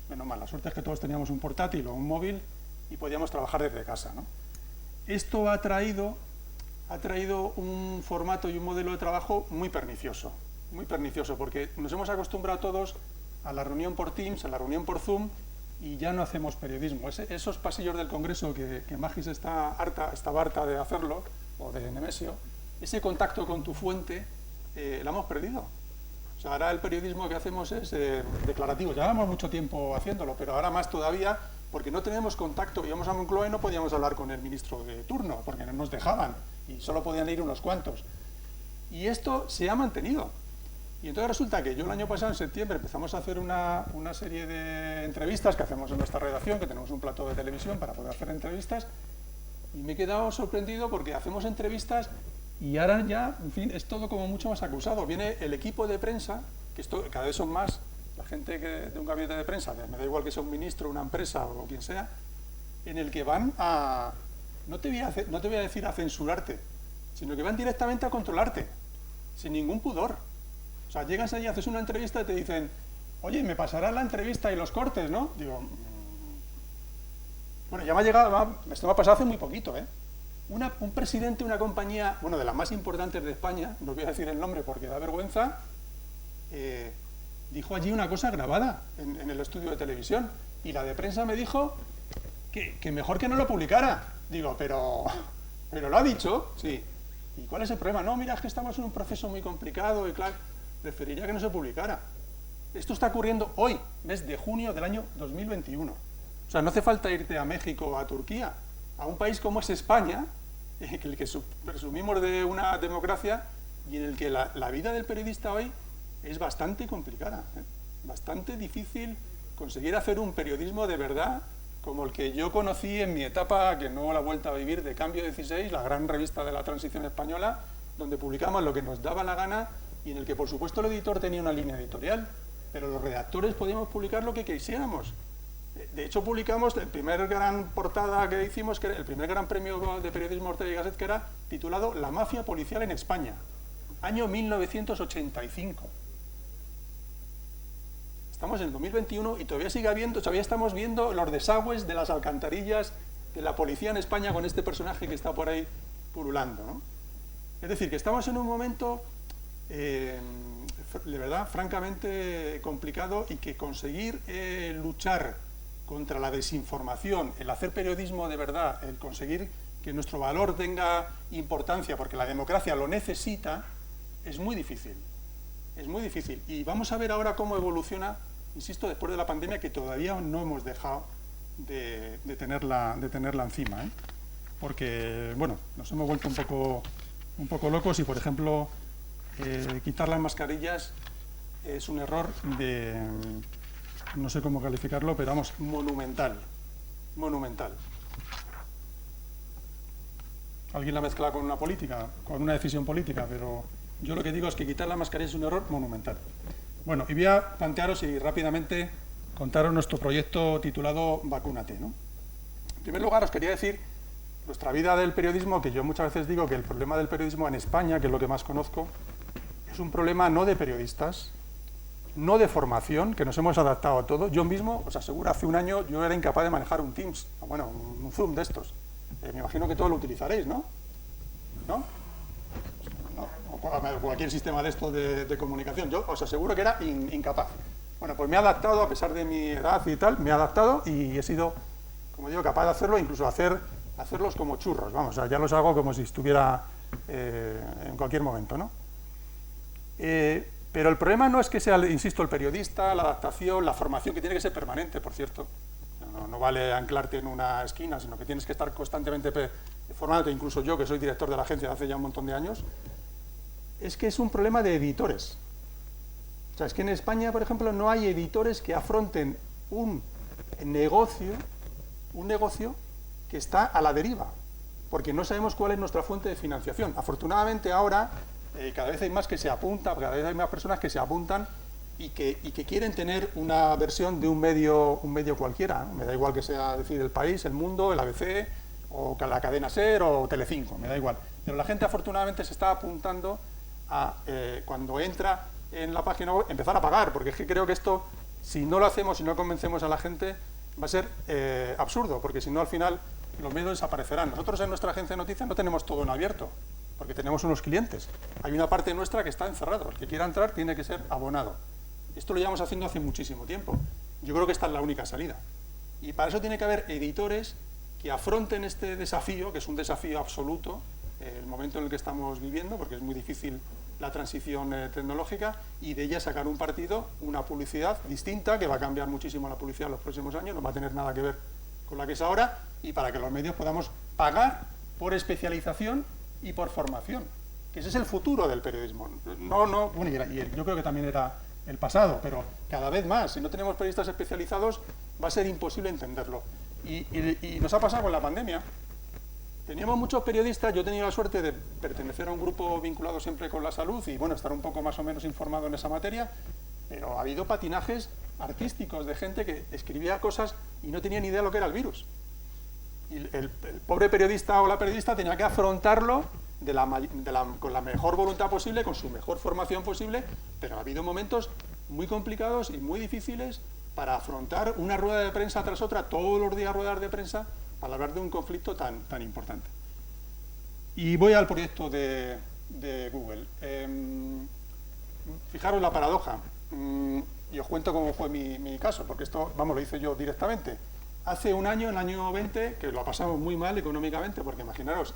[SPEAKER 4] Menos mal, la suerte es que todos teníamos un portátil o un móvil y podíamos trabajar desde casa, ¿no? Esto ha traído un formato y un modelo de trabajo muy pernicioso, porque nos hemos acostumbrado todos a la reunión por Teams, a la reunión por Zoom, y ya no hacemos periodismo. Esos pasillos del Congreso que Magis estaba harta de hacerlo, o de Nemesio, ese contacto con tu fuente, lo hemos perdido. O sea, ahora el periodismo que hacemos es declarativo. Llevamos mucho tiempo haciéndolo, pero ahora más todavía, porque no tenemos contacto. Íbamos a Moncloa y no podíamos hablar con el ministro de turno, porque no nos dejaban, y solo podían ir unos cuantos. Y esto se ha mantenido. Y entonces resulta que yo el año pasado, en septiembre, empezamos a hacer una serie de entrevistas que hacemos en nuestra redacción, que tenemos un plató de televisión para poder hacer entrevistas, y me he quedado sorprendido porque hacemos entrevistas y ahora ya, en fin, es todo como mucho más acusado. Viene el equipo de prensa, que cada vez son más, la gente de un gabinete de prensa, me da igual que sea un ministro, una empresa o quien sea, en el que van a, no te voy a decir a censurarte, sino que van directamente a controlarte, sin ningún pudor. O sea, llegas allí, haces una entrevista y te dicen, oye, me pasará la entrevista y los cortes, ¿no? Digo, bueno, ya me ha llegado, esto me ha pasado hace muy poquito, ¿eh? Un presidente de una compañía, bueno, de las más importantes de España, no voy a decir el nombre porque da vergüenza, dijo allí una cosa grabada en el estudio de televisión, y la de prensa me dijo que mejor que no lo publicara. Digo, pero lo ha dicho, sí. ¿Y cuál es el problema? No, mira, es que estamos en un proceso muy complicado y claro, preferiría que no se publicara. Esto está ocurriendo hoy, mes de junio del año 2021. O sea, no hace falta irte a México o a Turquía, a un país como es España, en el que presumimos de una democracia y en el que la vida del periodista hoy es bastante complicada, bastante difícil conseguir hacer un periodismo de verdad como el que yo conocí en mi etapa, que no la he vuelto a vivir, de Cambio 16, la gran revista de la transición española, donde publicamos lo que nos daba la gana y en el que, por supuesto, el editor tenía una línea editorial, pero los redactores podíamos publicar lo que quisiéramos. De hecho, publicamos el primer gran portada que hicimos, que era el primer gran premio de periodismo Ortega y Gasset, que era titulado La mafia policial en España, año 1985. Estamos en el 2021 y todavía estamos viendo los desagües de las alcantarillas de la policía en España con este personaje que está por ahí pululando, ¿no? Es decir, que estamos en un momento de verdad francamente complicado y que conseguir luchar contra la desinformación, el hacer periodismo de verdad, el conseguir que nuestro valor tenga importancia, porque la democracia lo necesita, es muy difícil. Es muy difícil. Y vamos a ver ahora cómo evoluciona, insisto, después de la pandemia, que todavía no hemos dejado de tenerla encima, ¿eh? Porque, bueno, nos hemos vuelto un poco locos y, por ejemplo, quitar las mascarillas es un error de, no sé cómo calificarlo, pero vamos, monumental. Monumental. Alguien la mezcla con una política, con una decisión política, pero yo lo que digo es que quitar la mascarilla es un error monumental. Bueno, y voy a plantearos y rápidamente contaros nuestro proyecto titulado Vacúnate, ¿no? En primer lugar, os quería decir nuestra vida del periodismo, que yo muchas veces digo que el problema del periodismo en España, que es lo que más conozco, es un problema no de periodistas, no de formación, que nos hemos adaptado a todo. Yo mismo, os aseguro, hace un año yo era incapaz de manejar un Teams, bueno, un Zoom de estos. Me imagino que todos lo utilizaréis, ¿no? ¿No? O cualquier sistema de estos de comunicación. Yo os aseguro que era incapaz. Bueno, pues me he adaptado, a pesar de mi edad y tal, me he adaptado y he sido, como digo, capaz de hacerlo, incluso hacerlos como churros, vamos, o sea, ya los hago como si estuviera en cualquier momento, ¿no? Pero el problema no es que sea, insisto, el periodista, la adaptación, la formación, que tiene que ser permanente, por cierto. No vale anclarte en una esquina, sino que tienes que estar constantemente formándote, incluso yo, que soy director de la agencia hace ya un montón de años. Es que es un problema de editores. O sea, es que en España, por ejemplo, no hay editores que afronten un negocio que está a la deriva, porque no sabemos cuál es nuestra fuente de financiación. Afortunadamente ahora cada vez hay más que se apuntan, cada vez hay más personas que se apuntan y que quieren tener una versión de un medio cualquiera, ¿no? Me da igual que sea, decir, El País, El Mundo, el ABC, o la cadena SER o Telecinco, me da igual. Pero la gente afortunadamente se está apuntando a, cuando entra en la página web, empezar a pagar, porque es que creo que esto, si no lo hacemos, si no convencemos a la gente, va a ser absurdo, porque si no, al final, los medios desaparecerán. Nosotros en nuestra agencia de noticias no tenemos todo en abierto, porque tenemos unos clientes. Hay una parte nuestra que está encerrada. El que quiera entrar tiene que ser abonado. Esto lo llevamos haciendo hace muchísimo tiempo. Yo creo que esta es la única salida. Y para eso tiene que haber editores que afronten este desafío, que es un desafío absoluto, el momento en el que estamos viviendo, porque es muy difícil la transición tecnológica, y de ella sacar un partido, una publicidad distinta, que va a cambiar muchísimo la publicidad en los próximos años, no va a tener nada que ver con la que es ahora, y para que los medios podamos pagar por especialización y por formación, que ese es el futuro del periodismo. Bueno, y yo creo que también era el pasado, pero cada vez más, si no tenemos periodistas especializados, va a ser imposible entenderlo. Y nos ha pasado con la pandemia. Teníamos muchos periodistas, yo he tenido la suerte de pertenecer a un grupo vinculado siempre con la salud y, bueno, estar un poco más o menos informado en esa materia, pero ha habido patinajes artísticos de gente que escribía cosas y no tenía ni idea de lo que era el virus. Y el pobre periodista o la periodista tenía que afrontarlo con la mejor voluntad posible, con su mejor formación posible, pero ha habido momentos muy complicados y muy difíciles para afrontar una rueda de prensa tras otra, todos los días ruedas de prensa, para hablar de un conflicto tan importante. Y voy al proyecto de Google. Fijaros la paradoja. Y os cuento cómo fue mi caso, porque esto, vamos, lo hice yo directamente. Hace un año, en el año 20, que lo pasamos muy mal económicamente, porque imaginaros,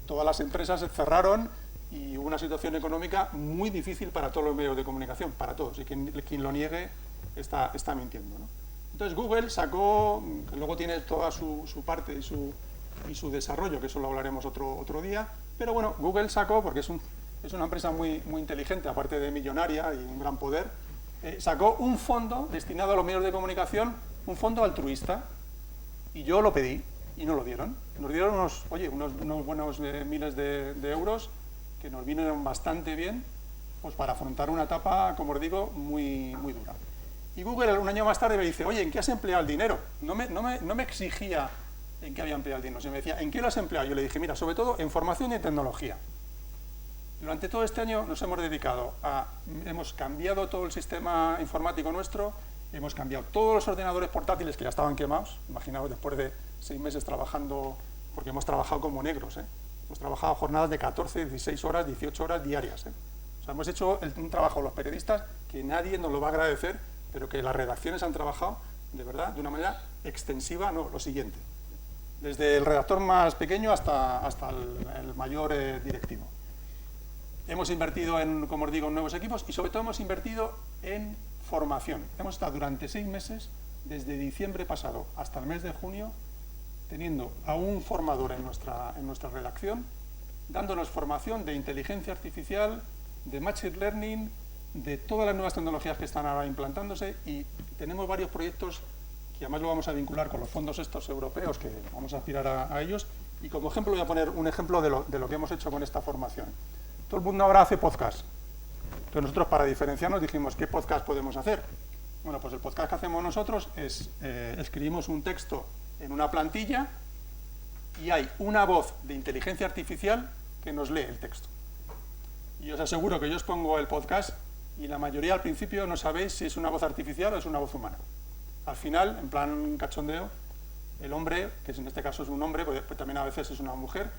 [SPEAKER 4] todas las empresas se cerraron y hubo una situación económica muy difícil para todos los medios de comunicación, para todos, y quien lo niegue está mintiendo, ¿no? Entonces Google sacó, que luego tiene toda su parte y su desarrollo, que eso lo hablaremos otro día, pero bueno, Google sacó, porque es una empresa muy inteligente, aparte de millonaria y un gran poder, sacó un fondo destinado a los medios de comunicación, un fondo altruista, y yo lo pedí y nos lo dieron. Nos dieron unos buenos miles de euros que nos vinieron bastante bien, pues para afrontar una etapa, como os digo, muy dura. Y Google un año más tarde me dice, oye, ¿en qué has empleado el dinero? No me exigía en qué había empleado el dinero, sino me decía, ¿en qué lo has empleado? Yo le dije, mira, sobre todo en formación y en tecnología. Durante todo este año nos hemos dedicado hemos cambiado todo el sistema informático nuestro, hemos cambiado todos los ordenadores portátiles que ya estaban quemados, imaginaos después de 6 meses trabajando, porque hemos trabajado como negros, hemos trabajado jornadas de 14, 16 horas, 18 horas diarias. O sea, hemos hecho un trabajo los periodistas que nadie nos lo va a agradecer, pero que las redacciones han trabajado, de verdad, de una manera extensiva, no, lo siguiente. Desde el redactor más pequeño hasta el mayor directivo. Hemos invertido como os digo, en nuevos equipos y sobre todo hemos invertido en formación. Hemos estado durante 6 meses, desde diciembre pasado hasta el mes de junio, teniendo a un formador en nuestra redacción, dándonos formación de inteligencia artificial, de machine learning, de todas las nuevas tecnologías que están ahora implantándose, y tenemos varios proyectos que además lo vamos a vincular con los fondos estos europeos, que vamos a aspirar a ellos, y como ejemplo voy a poner un ejemplo de lo que hemos hecho con esta formación. Todo el mundo ahora hace podcast. Entonces nosotros, para diferenciarnos, dijimos, ¿qué podcast podemos hacer? Bueno, pues el podcast que hacemos nosotros es, escribimos un texto en una plantilla y hay una voz de inteligencia artificial que nos lee el texto. Y os aseguro que yo os pongo el podcast y la mayoría al principio no sabéis si es una voz artificial o es una voz humana. Al final, en plan cachondeo, el hombre, que en este caso es un hombre, pues también a veces es una mujer,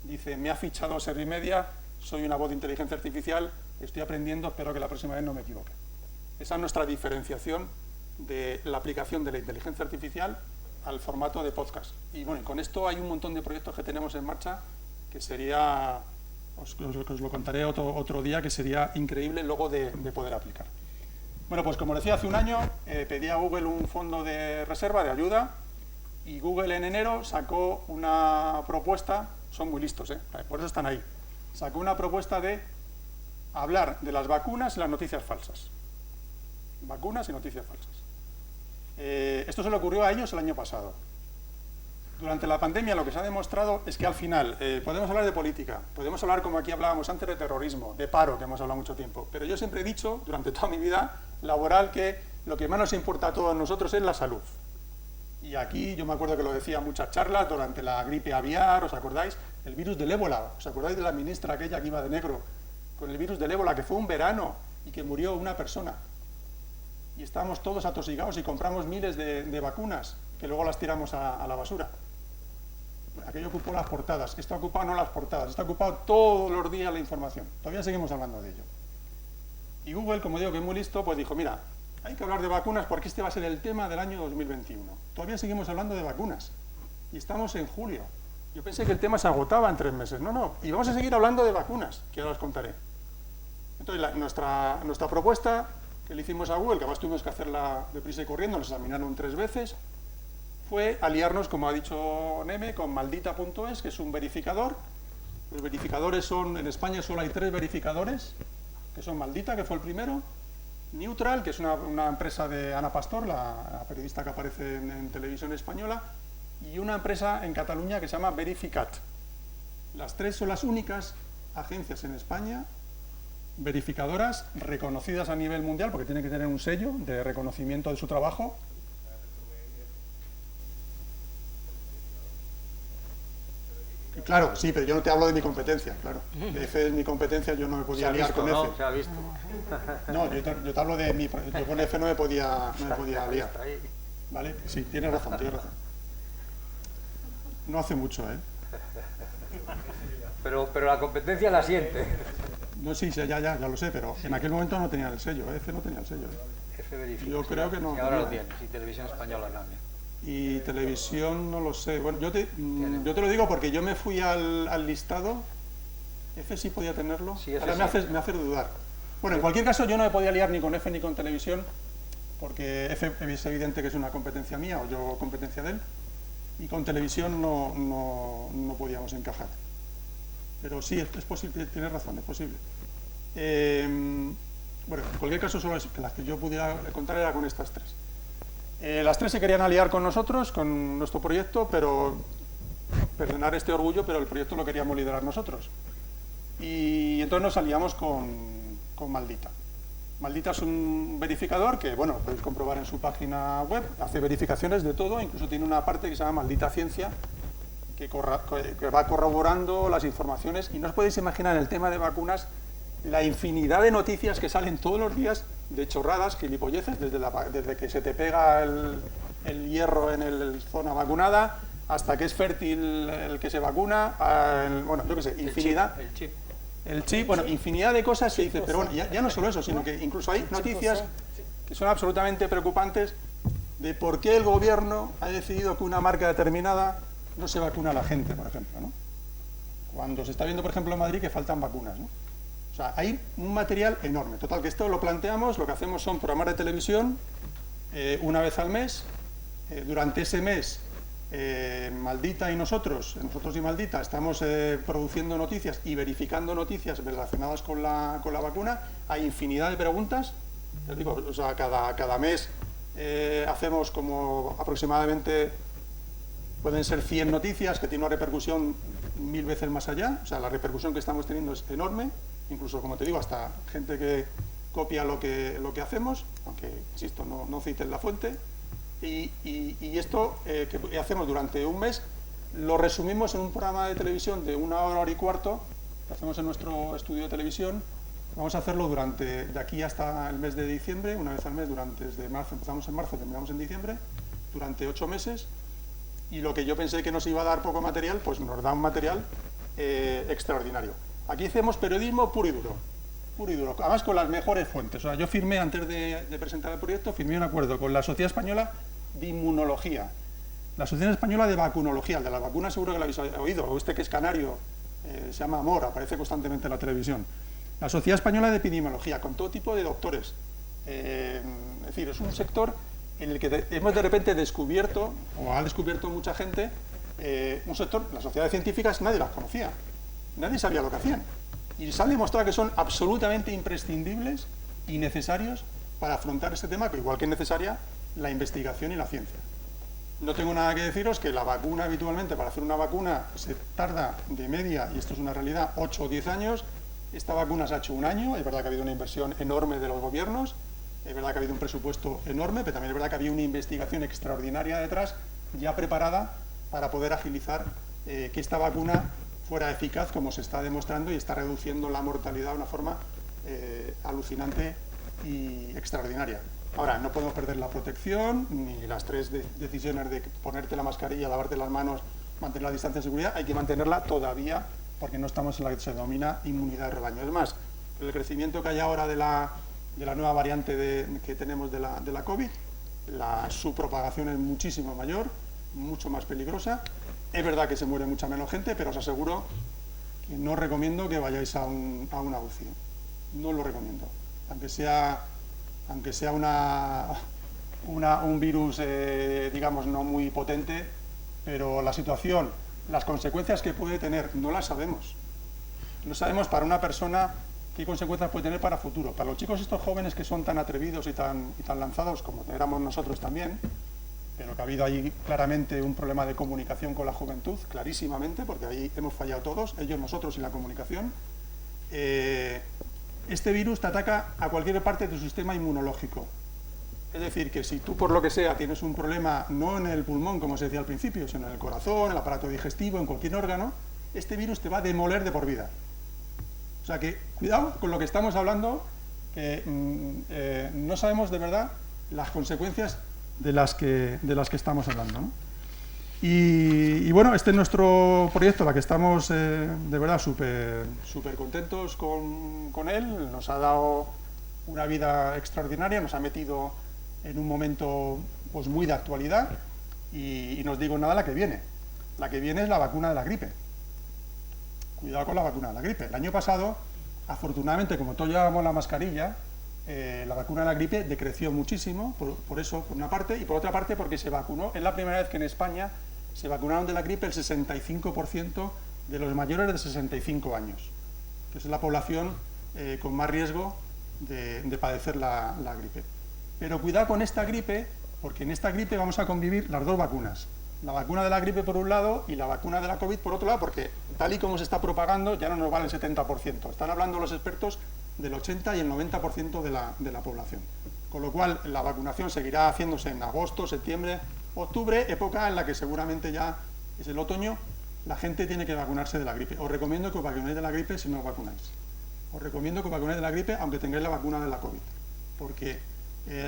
[SPEAKER 4] dice, me ha fichado Serri Media, soy una voz de inteligencia artificial, estoy aprendiendo, espero que la próxima vez no me equivoque. Esa es nuestra diferenciación de la aplicación de la inteligencia artificial al formato de podcast. Y bueno, con esto hay un montón de proyectos que tenemos en marcha que sería, os lo contaré otro día, que sería increíble luego de poder aplicar. Bueno, pues como decía, hace un año pedí a Google un fondo de reserva, de ayuda, y Google en enero sacó una propuesta, son muy listos, por eso están ahí, sacó una propuesta de hablar de las vacunas y las noticias falsas. Vacunas y noticias falsas. Esto se le ocurrió a ellos el año pasado. Durante la pandemia lo que se ha demostrado es que al final podemos hablar de política, podemos hablar, como aquí hablábamos antes, de terrorismo, de paro, que hemos hablado mucho tiempo, pero yo siempre he dicho, durante toda mi vida laboral, que lo que más nos importa a todos nosotros es la salud. Y aquí yo me acuerdo que lo decía en muchas charlas, durante la gripe aviar, ¿os acordáis? El virus del ébola, ¿os acordáis de la ministra aquella que iba de negro? Con el virus del ébola, que fue un verano y que murió una persona. Y estábamos todos atosigados y compramos miles de vacunas, que luego las tiramos a la basura. Aquello ocupó las portadas, esto ha ocupado no las portadas, esto ha ocupado todos los días la información. Todavía seguimos hablando de ello. Y Google, como digo que es muy listo, pues dijo, mira, hay que hablar de vacunas porque este va a ser el tema del año 2021. Todavía seguimos hablando de vacunas. Y estamos en julio. Yo pensé que el tema se agotaba en 3 meses. No, y vamos a seguir hablando de vacunas, que ahora os contaré. Entonces, nuestra propuesta que le hicimos a Google, que además tuvimos que hacerla deprisa y corriendo, nos examinaron 3 veces, fue aliarnos, como ha dicho Neme, con Maldita.es, que es un verificador. Los verificadores son, en España solo hay 3 verificadores, que son Maldita, que fue el primero, Neutral, que es una empresa de Ana Pastor, la periodista que aparece en televisión española, y una empresa en Cataluña que se llama Verificat. Las 3 son las únicas agencias en España verificadoras reconocidas a nivel mundial, porque tienen que tener un sello de reconocimiento de su trabajo. Claro, sí, pero yo no te hablo de mi competencia, claro. F es mi competencia, yo no me podía liar con F.
[SPEAKER 2] ¿no? Se ha visto.
[SPEAKER 4] No, yo te hablo de mi... Yo con F no me podía liar. ¿Vale? Sí, tienes razón. No hace mucho, ¿eh?
[SPEAKER 2] Pero la competencia la siente.
[SPEAKER 4] No, sí, ya lo sé, pero en aquel momento no tenía el sello, F no tenía el sello.
[SPEAKER 2] F verifica.
[SPEAKER 4] Yo creo que no.
[SPEAKER 2] Y ahora lo tienes, y Televisión Española también.
[SPEAKER 4] Y Televisión no lo sé. Bueno, yo te lo digo porque yo me fui al listado. F sí podía tenerlo.
[SPEAKER 2] Sí, F
[SPEAKER 4] ahora
[SPEAKER 2] sí.
[SPEAKER 4] me hace dudar. Bueno, en cualquier caso yo no me podía liar ni con F ni con Televisión, porque F es evidente que es una competencia mía o yo competencia de él, y con Televisión no podíamos encajar. Pero sí, es posible, tienes razón, es posible. Bueno, en cualquier caso, solo las que yo pudiera contar era con estas tres. Las tres se querían aliar con nosotros, con nuestro proyecto, pero, perdonar este orgullo, pero el proyecto lo queríamos liderar nosotros. Y entonces nos aliamos con Maldita. Maldita es un verificador que, bueno, podéis comprobar en su página web, hace verificaciones de todo, incluso tiene una parte que se llama Maldita Ciencia, que va corroborando las informaciones, y no os podéis imaginar en el tema de vacunas la infinidad de noticias que salen todos los días de chorradas, gilipolleces, desde que se te pega el hierro en la zona vacunada, hasta que es fértil el que se vacuna, bueno, yo qué sé, infinidad. El chip, bueno, infinidad de cosas que dices, pero bueno, ya no solo eso, sino que incluso hay noticias que son absolutamente preocupantes de por qué el gobierno ha decidido que una marca determinada no se vacuna a la gente, por ejemplo, ¿no? Cuando se está viendo, por ejemplo, en Madrid que faltan vacunas, ¿no? O sea, hay un material enorme. Total, que esto lo planteamos, lo que hacemos son programas de televisión una vez al mes. Durante ese mes, Maldita y nosotros y Maldita, estamos produciendo noticias y verificando noticias relacionadas con la vacuna. Hay infinidad de preguntas. Les digo, o sea, cada mes hacemos como aproximadamente, pueden ser 100 noticias que tienen una repercusión 1000 veces más allá. O sea, la repercusión que estamos teniendo es enorme. Incluso, como te digo, hasta gente que copia lo que hacemos, aunque, insisto, no citen la fuente. Y esto que hacemos durante un mes lo resumimos en un programa de televisión de 1 hora, hora y cuarto, que hacemos en nuestro estudio de televisión. Vamos a hacerlo de aquí hasta el mes de diciembre, una vez al mes, desde marzo, empezamos en marzo, terminamos en diciembre, durante 8 meses. Y lo que yo pensé que nos iba a dar poco material, pues nos da un material extraordinario. Aquí hacemos periodismo puro y duro, además con las mejores fuentes. O sea, yo firmé, antes de presentar el proyecto, firmé un acuerdo con la Sociedad Española de Inmunología, la Sociedad Española de Vacunología, el de las vacunas seguro que lo habéis oído, o que es canario, se llama Amor, aparece constantemente en la televisión. La Sociedad Española de Epidemiología, con todo tipo de doctores. Es decir, es un sector en el que hemos de repente descubierto, o ha descubierto mucha gente, un sector, las sociedades científicas nadie las conocía, nadie sabía lo que hacían. Y se ha demostrado que son absolutamente imprescindibles y necesarios para afrontar este tema, que igual que es necesaria la investigación y la ciencia. No tengo nada que deciros que la vacuna habitualmente, para hacer una vacuna, se tarda de media, y esto es una realidad, 8 o 10 años. Esta vacuna se ha hecho un año, es verdad que ha habido una inversión enorme de los gobiernos, es verdad que ha habido un presupuesto enorme, pero también es verdad que había una investigación extraordinaria detrás, ya preparada para poder agilizar que esta vacuna fuera eficaz, como se está demostrando, y está reduciendo la mortalidad de una forma alucinante y extraordinaria. Ahora, no podemos perder la protección, ni las 3 decisiones de ponerte la mascarilla, lavarte las manos, mantener la distancia de seguridad, hay que mantenerla todavía, porque no estamos en la que se denomina inmunidad de rebaño. Es más, el crecimiento que hay ahora de la nueva variante que tenemos de la COVID, su propagación es muchísimo mayor, mucho más peligrosa. Es verdad que se muere mucha menos gente, pero os aseguro que no os recomiendo que vayáis a una UCI. No lo recomiendo. Aunque sea un virus, digamos, no muy potente, pero la situación, las consecuencias que puede tener, no las sabemos. No sabemos para una persona qué consecuencias puede tener para futuro. Para los chicos estos jóvenes que son tan atrevidos y tan lanzados, como éramos nosotros también, pero que ha habido ahí claramente un problema de comunicación con la juventud, clarísimamente, porque ahí hemos fallado todos, ellos, nosotros y la comunicación. Este virus te ataca a cualquier parte de tu sistema inmunológico. Es decir, que si tú por lo que sea tienes un problema, no en el pulmón, como se decía al principio, sino en el corazón, en el aparato digestivo, en cualquier órgano, este virus te va a demoler de por vida. O sea que, cuidado con lo que estamos hablando, que no sabemos de verdad las consecuencias de las que estamos hablando, ¿no? Y bueno, este es nuestro proyecto, la que estamos de verdad súper contentos con él. Nos ha dado una vida extraordinaria, nos ha metido en un momento pues muy de actualidad y no os digo nada la que viene. La que viene es la vacuna de la gripe. Cuidado con la vacuna de la gripe. El año pasado, afortunadamente, como todos llevábamos la mascarilla, la vacuna de la gripe decreció muchísimo, por eso, por una parte, y por otra parte porque se vacunó, es la primera vez que en España se vacunaron de la gripe el 65% de los mayores de 65 años, que es la población con más riesgo de padecer la gripe. Pero cuidado con esta gripe, porque en esta gripe vamos a convivir las dos vacunas. La vacuna de la gripe por un lado y la vacuna de la COVID por otro lado, porque tal y como se está propagando ya no nos vale el 70%. Están hablando los expertos del 80 y el 90% de la población. Con lo cual la vacunación seguirá haciéndose en agosto, septiembre, octubre, época en la que seguramente ya es el otoño, la gente tiene que vacunarse de la gripe. Os recomiendo que os vacunéis de la gripe si no os vacunáis. Os recomiendo que os vacunéis de la gripe aunque tengáis la vacuna de la COVID, porque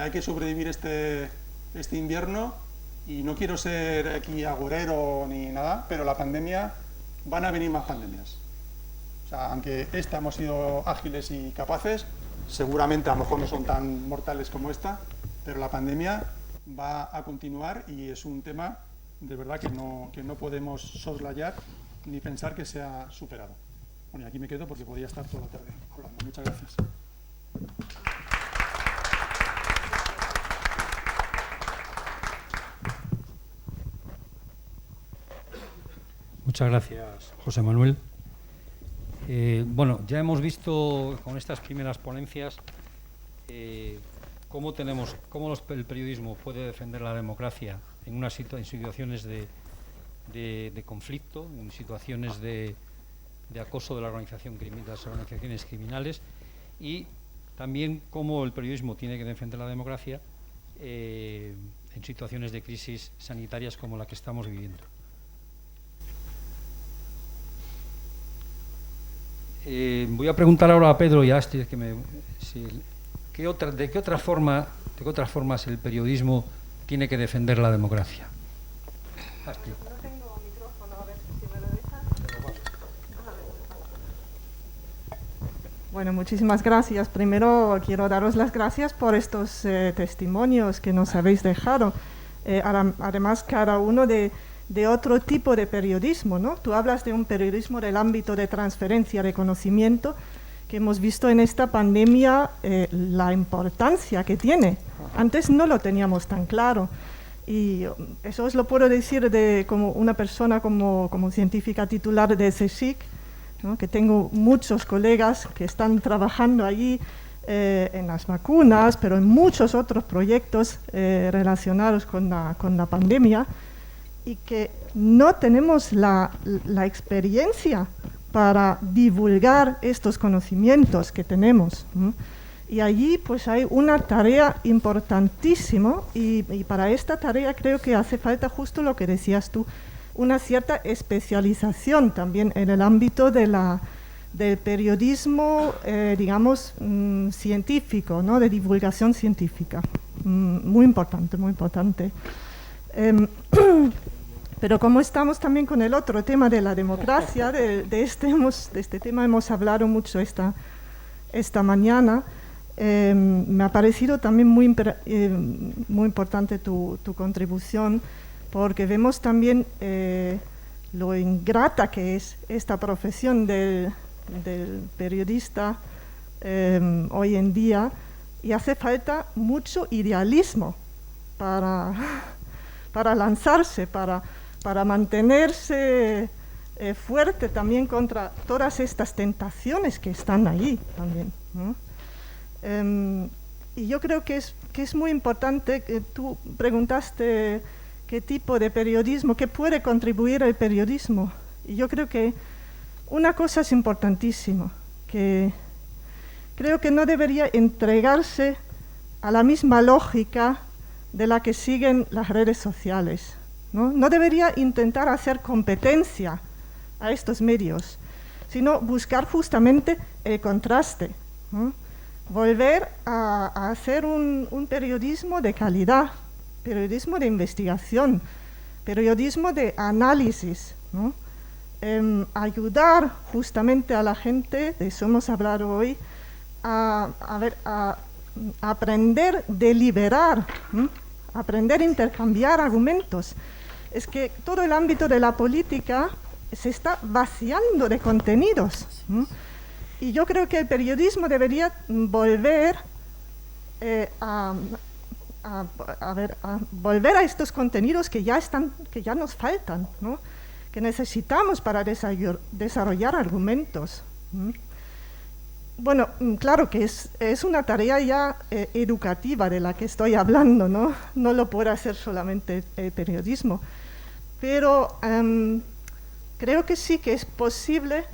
[SPEAKER 4] hay que sobrevivir este invierno. Y no quiero ser aquí agorero ni nada, pero la pandemia, van a venir más pandemias. O sea, aunque esta hemos sido ágiles y capaces, seguramente a lo mejor no son tan mortales como esta, pero la pandemia va a continuar y es un tema de verdad que no podemos soslayar ni pensar que sea superado. Bueno, y aquí me quedo porque podría estar toda la tarde hablando. Muchas gracias.
[SPEAKER 2] Muchas gracias, José Manuel. Bueno, ya hemos visto con estas primeras ponencias cómo el periodismo puede defender la democracia en situaciones de conflicto, en situaciones de acoso de las organizaciones criminales, y también cómo el periodismo tiene que defender la democracia en situaciones de crisis sanitarias como la que estamos viviendo. Voy a preguntar ahora a Pedro y a Astrid ¿de qué otras formas el periodismo tiene que defender la democracia? Astrid.
[SPEAKER 5] No tengo micrófono, a ver si me lo dejas. Bueno, muchísimas gracias. Primero quiero daros las gracias por estos testimonios que nos habéis dejado. Además, cada uno de otro tipo de periodismo, ¿no? Tú hablas de un periodismo del ámbito de transferencia de conocimiento, que hemos visto en esta pandemia la importancia que tiene. Antes no lo teníamos tan claro. Y eso os lo puedo decir como una persona, como científica titular de CSIC, ¿no? Que tengo muchos colegas que están trabajando allí en las vacunas, pero en muchos otros proyectos relacionados con la pandemia, y que no tenemos la experiencia para divulgar estos conocimientos que tenemos. Y allí pues hay una tarea importantísima y para esta tarea creo que hace falta justo lo que decías tú, una cierta especialización también en el ámbito del periodismo, digamos, científico, ¿no? De divulgación científica. Muy importante, muy importante. Pero como estamos también con el otro tema de la democracia, de este tema hemos hablado mucho esta mañana, me ha parecido también muy importante tu contribución, porque vemos también lo ingrata que es esta profesión del periodista hoy en día, y hace falta mucho idealismo para lanzarse, para mantenerse fuerte también contra todas estas tentaciones que están ahí también, ¿no? Y yo creo que es muy importante, que tú preguntaste qué tipo de periodismo, qué puede contribuir el periodismo. Y yo creo que una cosa es importantísima, que creo que no debería entregarse a la misma lógica de la que siguen las redes sociales, ¿no? No debería intentar hacer competencia a estos medios, sino buscar justamente el contraste, ¿no? Volver a hacer un periodismo de calidad, periodismo de investigación, periodismo de análisis, ¿no? Ayudar justamente a la gente, de eso hemos hablado hoy, a aprender a deliberar, aprender a intercambiar argumentos. Es que todo el ámbito de la política se está vaciando de contenidos. Y yo creo que el periodismo debería volver volver a estos contenidos que ya nos faltan, ¿no? Que necesitamos para desarrollar argumentos. Bueno, claro que es una tarea ya educativa de la que estoy hablando, ¿no? No lo puede hacer solamente el periodismo, pero creo que sí que es posible,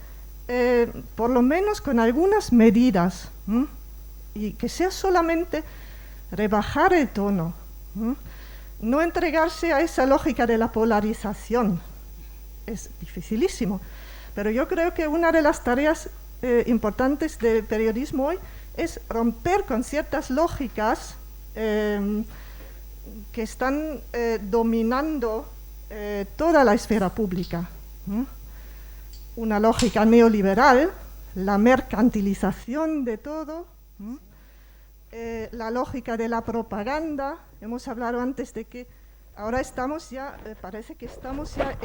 [SPEAKER 5] por lo menos con algunas medidas, y que sea solamente rebajar el tono, no entregarse a esa lógica de la polarización. Es dificilísimo, pero yo creo que una de las tareas importantes del periodismo hoy es romper con ciertas lógicas que están dominando toda la esfera pública. Una lógica neoliberal, la mercantilización de todo, la lógica de la propaganda. Hemos hablado antes de que ahora estamos ya, parece que estamos ya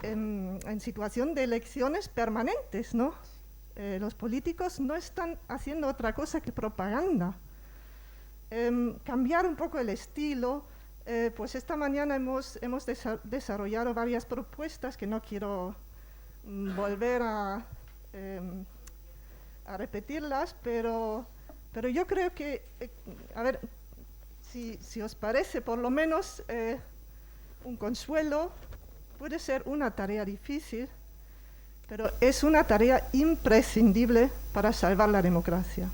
[SPEAKER 5] en situación de elecciones permanentes, ¿no? Los políticos no están haciendo otra cosa que propaganda. Cambiar un poco el estilo. Pues esta mañana hemos desarrollado varias propuestas que no quiero volver a repetirlas, pero yo creo que, a ver, si os parece, por lo menos un consuelo, puede ser una tarea difícil, pero es una tarea imprescindible para salvar la democracia.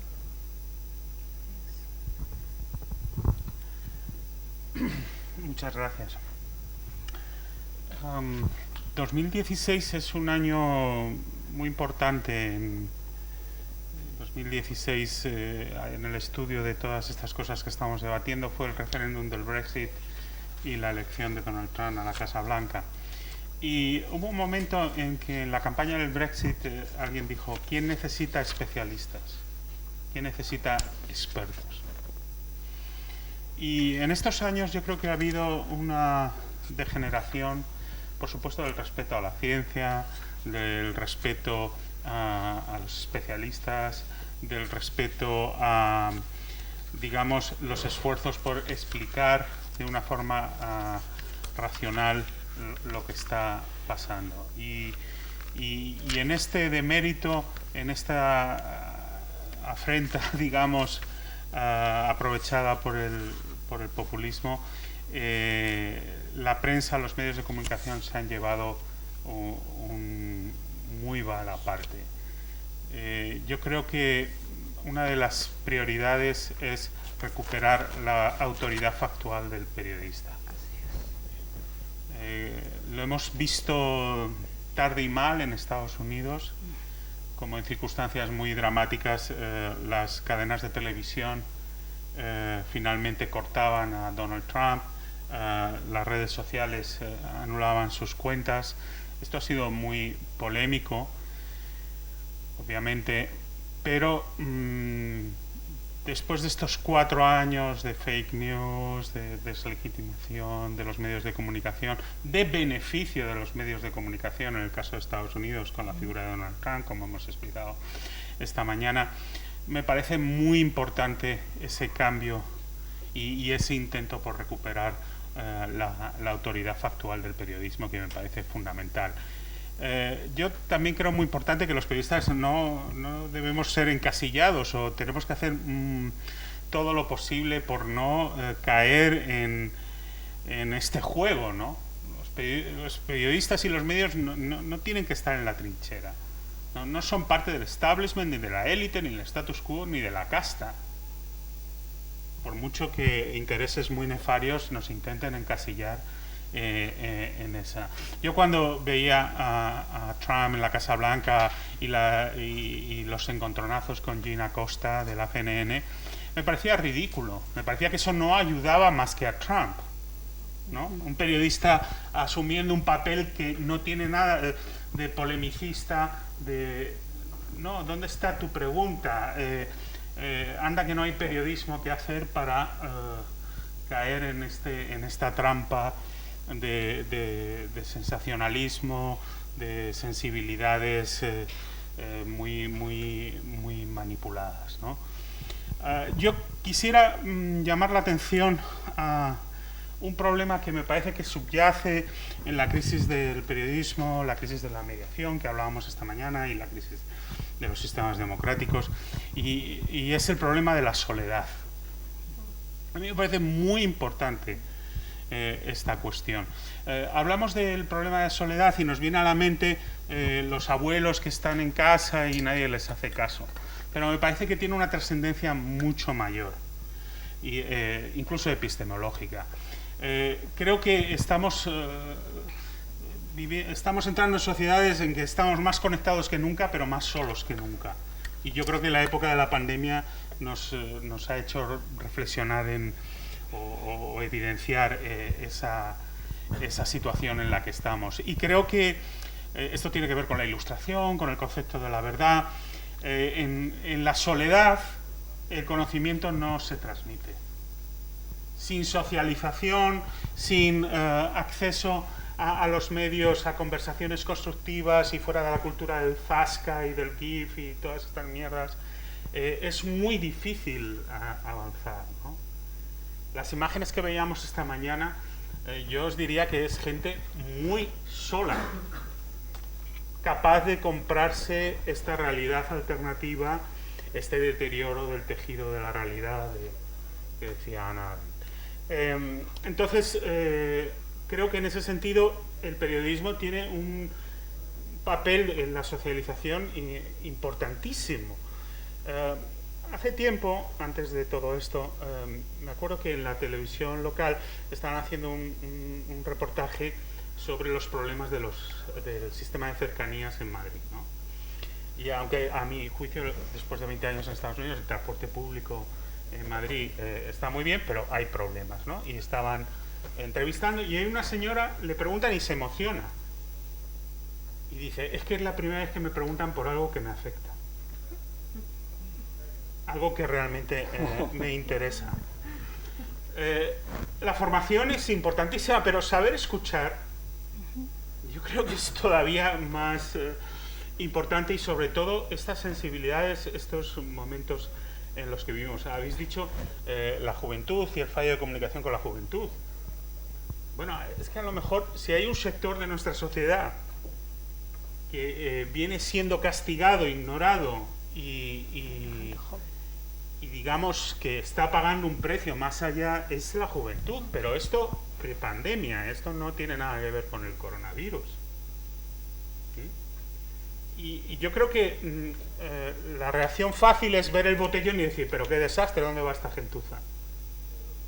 [SPEAKER 6] Muchas gracias. 2016 es un año muy importante. En 2016, en el estudio de todas estas cosas que estamos debatiendo, fue el referéndum del Brexit y la elección de Donald Trump a la Casa Blanca. Y hubo un momento en que en la campaña del Brexit alguien dijo: ¿quién necesita especialistas? ¿Quién necesita expertos? Y en estos años yo creo que ha habido una degeneración, por supuesto, del respeto a la ciencia, del respeto a los especialistas, del respeto a, digamos, los esfuerzos por explicar de una forma racional lo que está pasando. Y en este demérito, en esta afrenta, digamos, aprovechada por el populismo, la prensa, los medios de comunicación se han llevado un muy mala parte. Yo creo que una de las prioridades es recuperar la autoridad factual del periodista. Lo hemos visto tarde y mal en Estados Unidos, como en circunstancias muy dramáticas las cadenas de televisión finalmente cortaban a Donald Trump, las redes sociales anulaban sus cuentas. Esto ha sido muy polémico, obviamente, pero después de estos 4 años de fake news, de deslegitimación de los medios de comunicación, de beneficio de los medios de comunicación, en el caso de Estados Unidos con la figura de Donald Trump, como hemos explicado esta mañana, me parece muy importante ese cambio y ese intento por recuperar la autoridad factual del periodismo, que me parece fundamental. Yo también creo muy importante que los periodistas no debemos ser encasillados, o tenemos que hacer todo lo posible por no caer en este juego, ¿no? Los periodistas y los medios no tienen que estar en la trinchera. No son parte del establishment, ni de la élite, ni del status quo, ni de la casta. Por mucho que intereses muy nefarios nos intenten encasillar en esa. Yo cuando veía a Trump en la Casa Blanca y los encontronazos con Gina Costa de la CNN, me parecía ridículo. Me parecía que eso no ayudaba más que a Trump, ¿no? Un periodista asumiendo un papel que no tiene nada de polemicista, no, ¿dónde está tu pregunta? Anda que no hay periodismo que hacer para caer en esta trampa de sensacionalismo, de sensibilidades muy manipuladas, ¿no? Yo quisiera llamar la atención a un problema que me parece que subyace en la crisis del periodismo, la crisis de la mediación que hablábamos esta mañana y la crisis de los sistemas democráticos, y es el problema de la soledad. A mí me parece muy importante esta cuestión. Hablamos del problema de soledad y nos viene a la mente los abuelos que están en casa y nadie les hace caso, pero me parece que tiene una trascendencia mucho mayor, incluso epistemológica. Creo que estamos entrando en sociedades en que estamos más conectados que nunca, pero más solos que nunca. Y yo creo que la época de la pandemia nos ha hecho reflexionar o evidenciar esa situación en la que estamos. Y creo que esto tiene que ver con la ilustración, con el concepto de la verdad. En la soledad el conocimiento no se transmite. Sin socialización, sin acceso a los medios, a conversaciones constructivas y fuera de la cultura del zasca y del GIF y todas estas mierdas, es muy difícil avanzar, ¿no? Las imágenes que veíamos esta mañana, yo os diría que es gente muy sola, capaz de comprarse esta realidad alternativa, este deterioro del tejido de la realidad que decía Ana. Entonces, creo que en ese sentido el periodismo tiene un papel en la socialización importantísimo. Hace tiempo, antes de todo esto, me acuerdo que en la televisión local estaban haciendo un reportaje sobre los problemas del sistema de cercanías en Madrid, ¿no? Y aunque a mi juicio, después de 20 años en Estados Unidos, el transporte público en Madrid está muy bien, pero hay problemas, ¿no? Y estaban entrevistando y hay una señora, le preguntan y se emociona. Y dice, es que es la primera vez que me preguntan por algo que me afecta. Algo que realmente me interesa. La formación es importantísima, pero saber escuchar, yo creo que es todavía más importante, y sobre todo estas sensibilidades, estos momentos en los que vivimos. Habéis dicho la juventud y el fallo de comunicación con la juventud. Bueno, es que a lo mejor si hay un sector de nuestra sociedad que viene siendo castigado, ignorado y digamos que está pagando un precio más allá, es la juventud. Pero esto prepandemia, esto no tiene nada que ver con el coronavirus. ¿Sí? Y yo creo que la reacción fácil es ver el botellón y decir, pero qué desastre, ¿dónde va esta gentuza?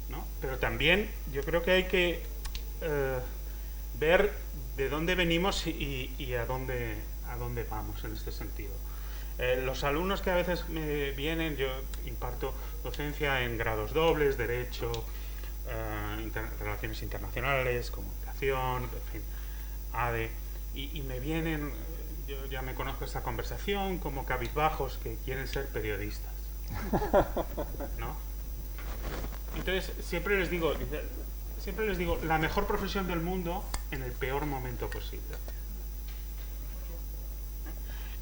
[SPEAKER 6] ¿No? Pero también yo creo que hay que ver de dónde venimos y a dónde vamos en este sentido. Los alumnos que a veces me vienen, yo imparto docencia en grados dobles, Derecho, Relaciones Internacionales, Comunicación, en fin, ADE, y me vienen, yo ya me conozco esta conversación, como cabizbajos que quieren ser periodistas, ¿no? Entonces siempre les digo, la mejor profesión del mundo en el peor momento posible.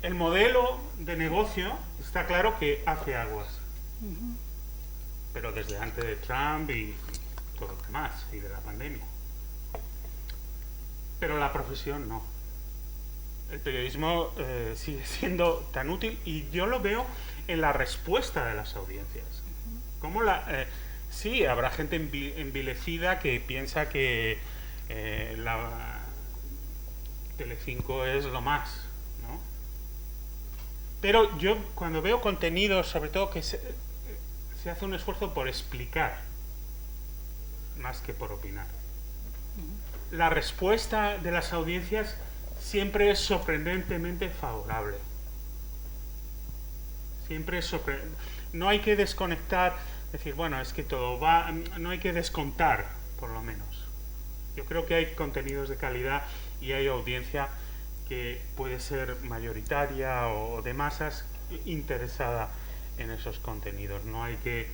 [SPEAKER 6] El modelo de negocio está claro que hace aguas, pero desde antes de Trump y todo lo demás, y de la pandemia. Pero la profesión no. El periodismo sigue siendo tan útil, y yo lo veo en la respuesta de las audiencias. Como sí, habrá gente envilecida que piensa que la Telecinco es lo más, ¿no? Pero yo cuando veo contenidos, sobre todo que se hace un esfuerzo por explicar más que por opinar. La respuesta de las audiencias siempre es sorprendentemente favorable. Siempre es sorprendente. No hay que desconectar, decir, bueno, es que todo va, no hay que descontar, por lo menos. Yo creo que hay contenidos de calidad y hay audiencia que puede ser mayoritaria o de masas, interesada en esos contenidos. No hay que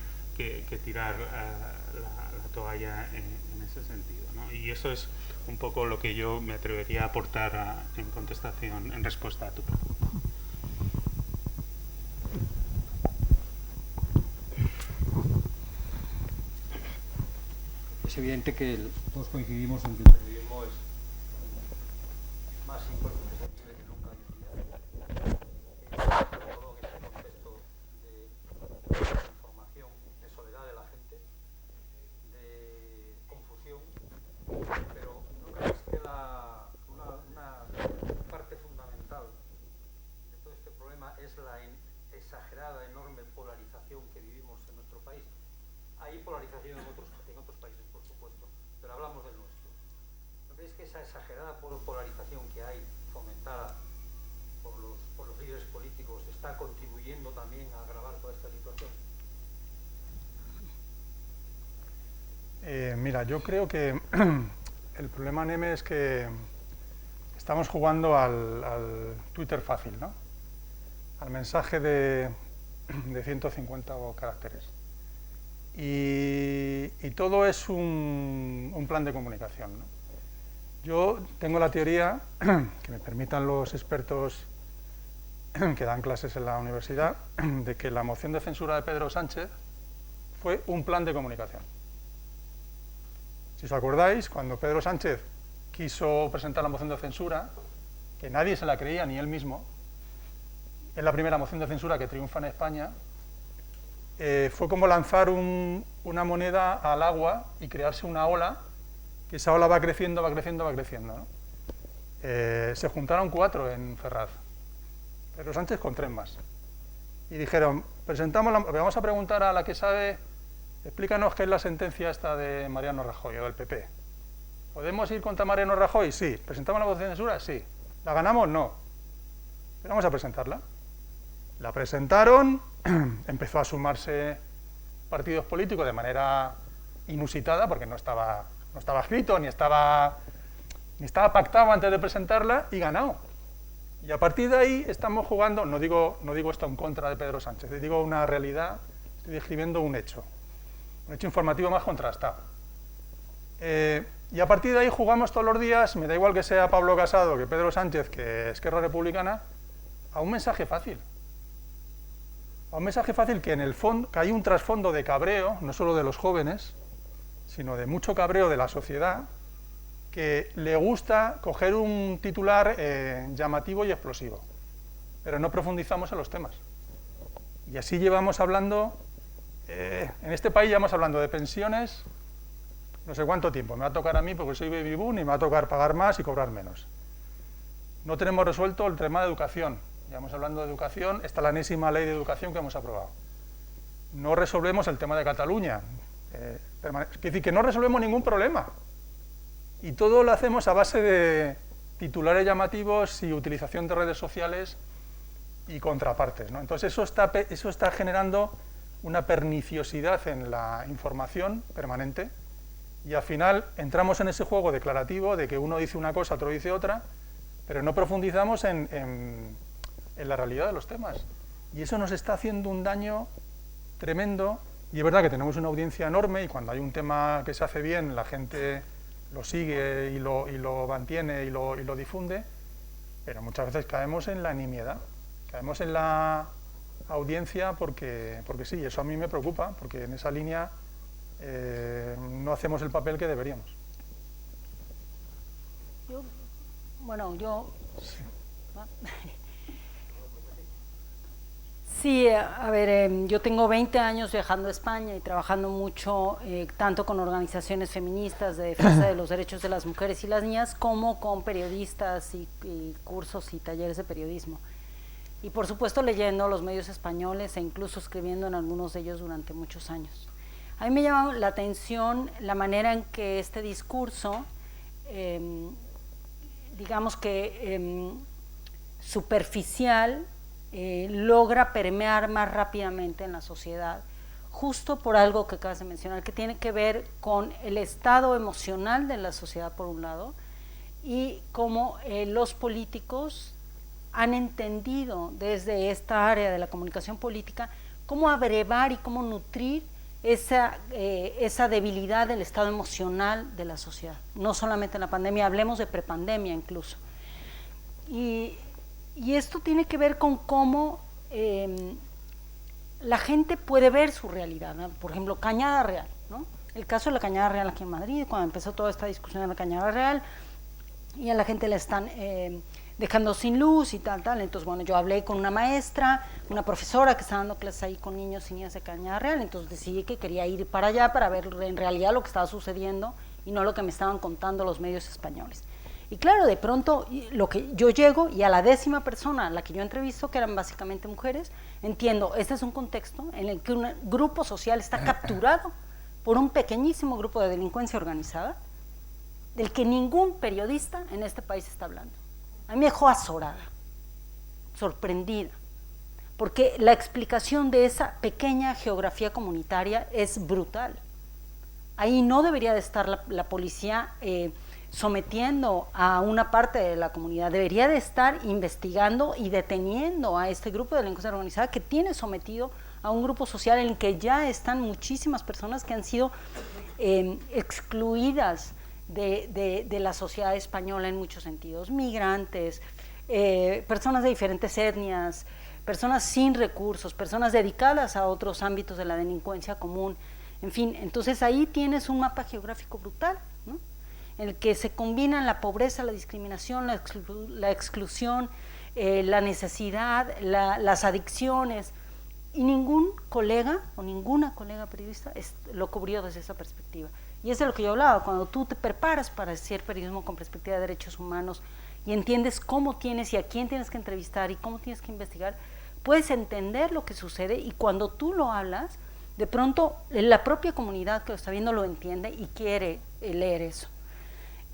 [SPEAKER 6] tirar la toalla en ese sentido, ¿no? Y eso es un poco lo que yo me atrevería a aportar en contestación, en respuesta a tu pregunta.
[SPEAKER 2] Es evidente que todos coincidimos en que el periodismo es más imprescindible que nunca hoy en día, sobre todo en este contexto de información, de soledad de la gente, de confusión, pero ¿no crees que una parte fundamental de todo este problema es la exagerada, enorme polarización que vivimos en nuestro país? Hay polarización en otros países, por supuesto, pero hablamos del nuestro. ¿No creéis que esa exagerada polarización que hay, fomentada por los líderes políticos, está contribuyendo también a agravar toda esta situación?
[SPEAKER 4] Mira, yo creo que el problema, Neme, es que estamos jugando al Twitter fácil, ¿no? Al mensaje de 150 caracteres. Y todo es un plan de comunicación, ¿no? Yo tengo la teoría, que me permitan los expertos que dan clases en la universidad, de que la moción de censura de Pedro Sánchez fue un plan de comunicación. Si os acordáis, cuando Pedro Sánchez quiso presentar la moción de censura, que nadie se la creía, ni él mismo, es la primera moción de censura que triunfa en España, fue como lanzar una moneda al agua y crearse una ola, que esa ola va creciendo, ¿no? Se juntaron 4 en Ferraz, Pedro Sánchez con 3 más, y dijeron, vamos a preguntar a la que sabe, explícanos qué es la sentencia esta de Mariano Rajoy o del PP. ¿Podemos ir contra Mariano Rajoy? Sí. ¿Presentamos la moción de censura? Sí. ¿La ganamos? No. Pero vamos a presentarla. La presentaron, empezó a sumarse partidos políticos de manera inusitada, porque no estaba escrito, ni estaba pactado antes de presentarla, y ganó. Y a partir de ahí estamos jugando, no digo esto en contra de Pedro Sánchez, digo una realidad, estoy describiendo un hecho informativo más contrastado. Y a partir de ahí jugamos todos los días, me da igual que sea Pablo Casado, que Pedro Sánchez, que Esquerra Republicana, a un mensaje fácil. A un mensaje fácil que en el fondo, que hay un trasfondo de cabreo, no solo de los jóvenes, sino de mucho cabreo de la sociedad, que le gusta coger un titular llamativo y explosivo, pero no profundizamos en los temas. Y así llevamos hablando, en este país llevamos hablando de pensiones, no sé cuánto tiempo, me va a tocar a mí porque soy baby boom y me va a tocar pagar más y cobrar menos. No tenemos resuelto el tema de educación. Llevamos hablando de educación, está la enésima ley de educación que hemos aprobado. No resolvemos el tema de Cataluña. Es decir, que no resolvemos ningún problema. Y todo lo hacemos a base de titulares llamativos y utilización de redes sociales y contrapartes, ¿no? Entonces eso está generando una perniciosidad en la información permanente y al final entramos en ese juego declarativo de que uno dice una cosa, otro dice otra, pero no profundizamos en la realidad de los temas. Y eso nos está haciendo un daño tremendo, y es verdad que tenemos una audiencia enorme y cuando hay un tema que se hace bien, la gente lo sigue y lo mantiene y lo difunde, pero muchas veces caemos en la nimiedad, caemos en la audiencia porque sí, eso a mí me preocupa, porque en esa línea no hacemos el papel que deberíamos.
[SPEAKER 3] Sí. Sí, a ver, yo tengo 20 años viajando a España y trabajando mucho, tanto con organizaciones feministas de defensa de los derechos de las mujeres y las niñas, como con periodistas y cursos y talleres de periodismo. Y por supuesto leyendo los medios españoles e incluso escribiendo en algunos de ellos durante muchos años. A mí me llama la atención la manera en que este discurso, digamos que superficial, logra permear más rápidamente en la sociedad, justo por algo que acabas de mencionar, que tiene que ver con el estado emocional de la sociedad por un lado, y cómo los políticos han entendido desde esta área de la comunicación política cómo abrevar y cómo nutrir esa debilidad del estado emocional de la sociedad, no solamente en la pandemia, hablemos de prepandemia incluso. Y esto tiene que ver con cómo la gente puede ver su realidad, ¿no? Por ejemplo, Cañada Real, ¿no? El caso de la Cañada Real aquí en Madrid, cuando empezó toda esta discusión de la Cañada Real, y a la gente le están dejando sin luz y tal, entonces bueno, yo hablé con una maestra, una profesora que está dando clases ahí con niños y niñas de Cañada Real, entonces decidí que quería ir para allá para ver en realidad lo que estaba sucediendo y no lo que me estaban contando los medios españoles. Y claro, de pronto lo que yo llego y a la 10ª persona a la que yo entrevisto, que eran básicamente mujeres, entiendo, este es un contexto en el que un grupo social está capturado por un pequeñísimo grupo de delincuencia organizada, del que ningún periodista en este país está hablando. A mí me dejó azorada, sorprendida, porque la explicación de esa pequeña geografía comunitaria es brutal. Ahí no debería de estar la policía sometiendo a una parte de la comunidad, debería de estar investigando y deteniendo a este grupo de delincuencia organizada que tiene sometido a un grupo social en el que ya están muchísimas personas que han sido excluidas de la sociedad española en muchos sentidos, migrantes, personas de diferentes etnias, personas sin recursos, personas dedicadas a otros ámbitos de la delincuencia común, en fin, entonces ahí tienes un mapa geográfico brutal, ¿no? En el que se combinan la pobreza, la discriminación, la exclusión, la necesidad, las adicciones, y ningún colega o ninguna colega periodista lo cubrió desde esa perspectiva. Y es de lo que yo hablaba, cuando tú te preparas para hacer periodismo con perspectiva de derechos humanos y entiendes cómo tienes y a quién tienes que entrevistar y cómo tienes que investigar, puedes entender lo que sucede, y cuando tú lo hablas, de pronto la propia comunidad que lo está viendo lo entiende y quiere leer eso.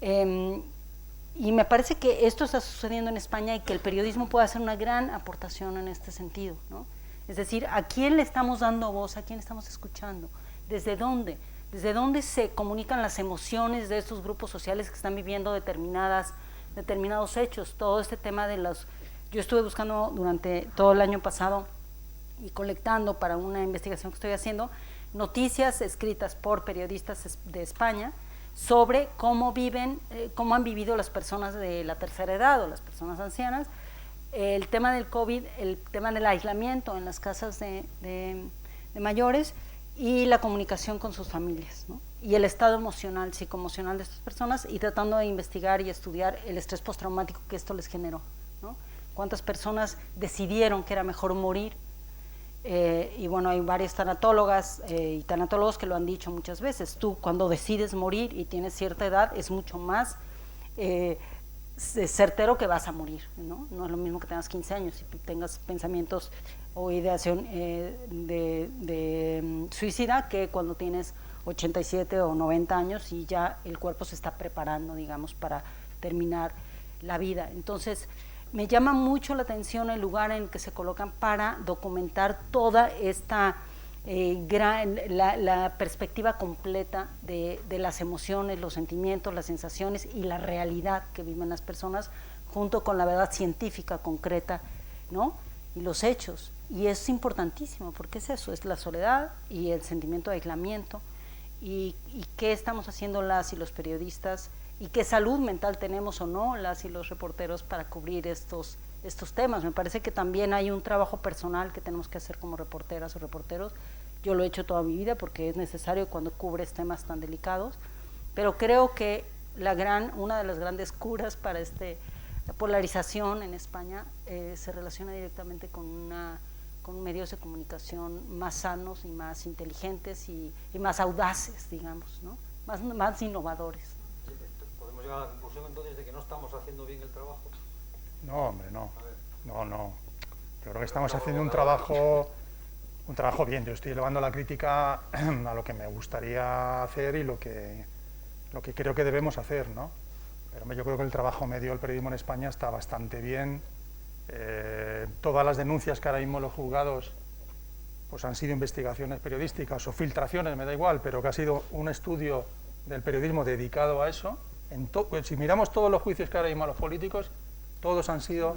[SPEAKER 3] Y me parece que esto está sucediendo en España y que el periodismo puede hacer una gran aportación en este sentido, ¿no? Es decir, ¿a quién le estamos dando voz? ¿A quién estamos escuchando? ¿Desde dónde? ¿Desde dónde se comunican las emociones de estos grupos sociales que están viviendo determinados hechos? Todo este tema de los... Yo estuve buscando durante todo el año pasado y colectando para una investigación que estoy haciendo noticias escritas por periodistas de España sobre cómo han vivido las personas de la tercera edad o las personas ancianas, el tema del COVID, el tema del aislamiento en las casas de mayores y la comunicación con sus familias, ¿no? Y el estado emocional, psicoemocional de estas personas, y tratando de investigar y estudiar el estrés postraumático que esto les generó, ¿no? Cuántas personas decidieron que era mejor morir. Y bueno, hay varias tanatólogas y tanatólogos que lo han dicho muchas veces. Tú cuando decides morir y tienes cierta edad es mucho más certero que vas a morir, ¿no? No es lo mismo que tengas 15 años y tengas pensamientos o ideación de suicida que cuando tienes 87 o 90 años y ya el cuerpo se está preparando, digamos, para terminar la vida. Entonces me llama mucho la atención el lugar en el que se colocan para documentar toda esta la perspectiva completa de las emociones, los sentimientos, las sensaciones y la realidad que viven las personas, junto con la verdad científica concreta, ¿no? Y los hechos. Y es importantísimo, porque es eso, es la soledad y el sentimiento de aislamiento, y qué estamos haciendo las y los periodistas, y qué salud mental tenemos o no las y los reporteros para cubrir estos temas. Me parece que también hay un trabajo personal que tenemos que hacer como reporteras o reporteros. Yo lo he hecho toda mi vida porque es necesario cuando cubres temas tan delicados, pero creo que una de las grandes curas para la polarización en España se relaciona directamente con medios de comunicación más sanos y más inteligentes y más audaces, digamos, ¿no? Más innovadores.
[SPEAKER 2] ¿Podemos llegar a la conclusión entonces de que no estamos haciendo bien el trabajo?
[SPEAKER 4] No, hombre, no. No. Yo creo que estamos haciendo un trabajo bien. Yo estoy elevando la crítica a lo que me gustaría hacer y lo que creo que debemos hacer, ¿no? Pero yo creo que el trabajo medio del periodismo en España está bastante bien. Todas las denuncias que ahora mismo los juzgados pues han sido investigaciones periodísticas o filtraciones, me da igual, pero que ha sido un estudio del periodismo dedicado a eso. Pues si miramos todos los juicios que ahora mismo a los políticos, todos han sido,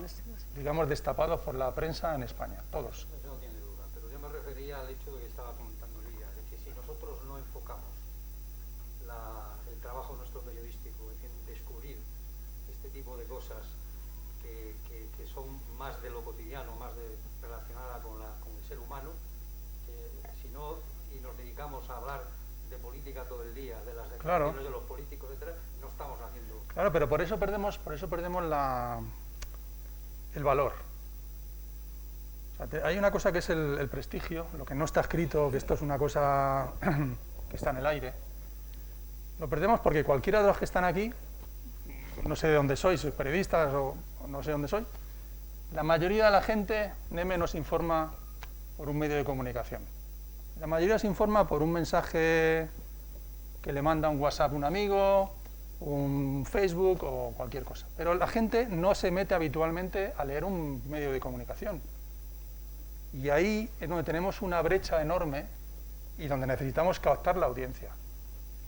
[SPEAKER 4] digamos, destapados por la prensa en España, todos.
[SPEAKER 2] Eso no tiene duda, pero yo me refería al hecho de que estaba comentando Lidia, de que si nosotros no enfocamos el trabajo nuestro periodístico en descubrir este tipo de cosas que son más de lo cotidiano, más relacionada con el ser humano, que si no, y nos dedicamos a hablar de política todo el día, de las declaraciones de los políticos, etcétera, no estamos haciendo...
[SPEAKER 4] Claro, pero por eso perdemos el valor. O sea, hay una cosa que es el prestigio, lo que no está escrito, que esto es una cosa que está en el aire. Lo perdemos porque cualquiera de los que están aquí, no sé de dónde sois periodistas o no sé dónde soy, la mayoría de la gente, Neme, no se informa por un medio de comunicación. La mayoría se informa por un mensaje que le manda un WhatsApp a un amigo, un Facebook o cualquier cosa. Pero la gente no se mete habitualmente a leer un medio de comunicación. Y ahí es donde tenemos una brecha enorme y donde necesitamos captar la audiencia.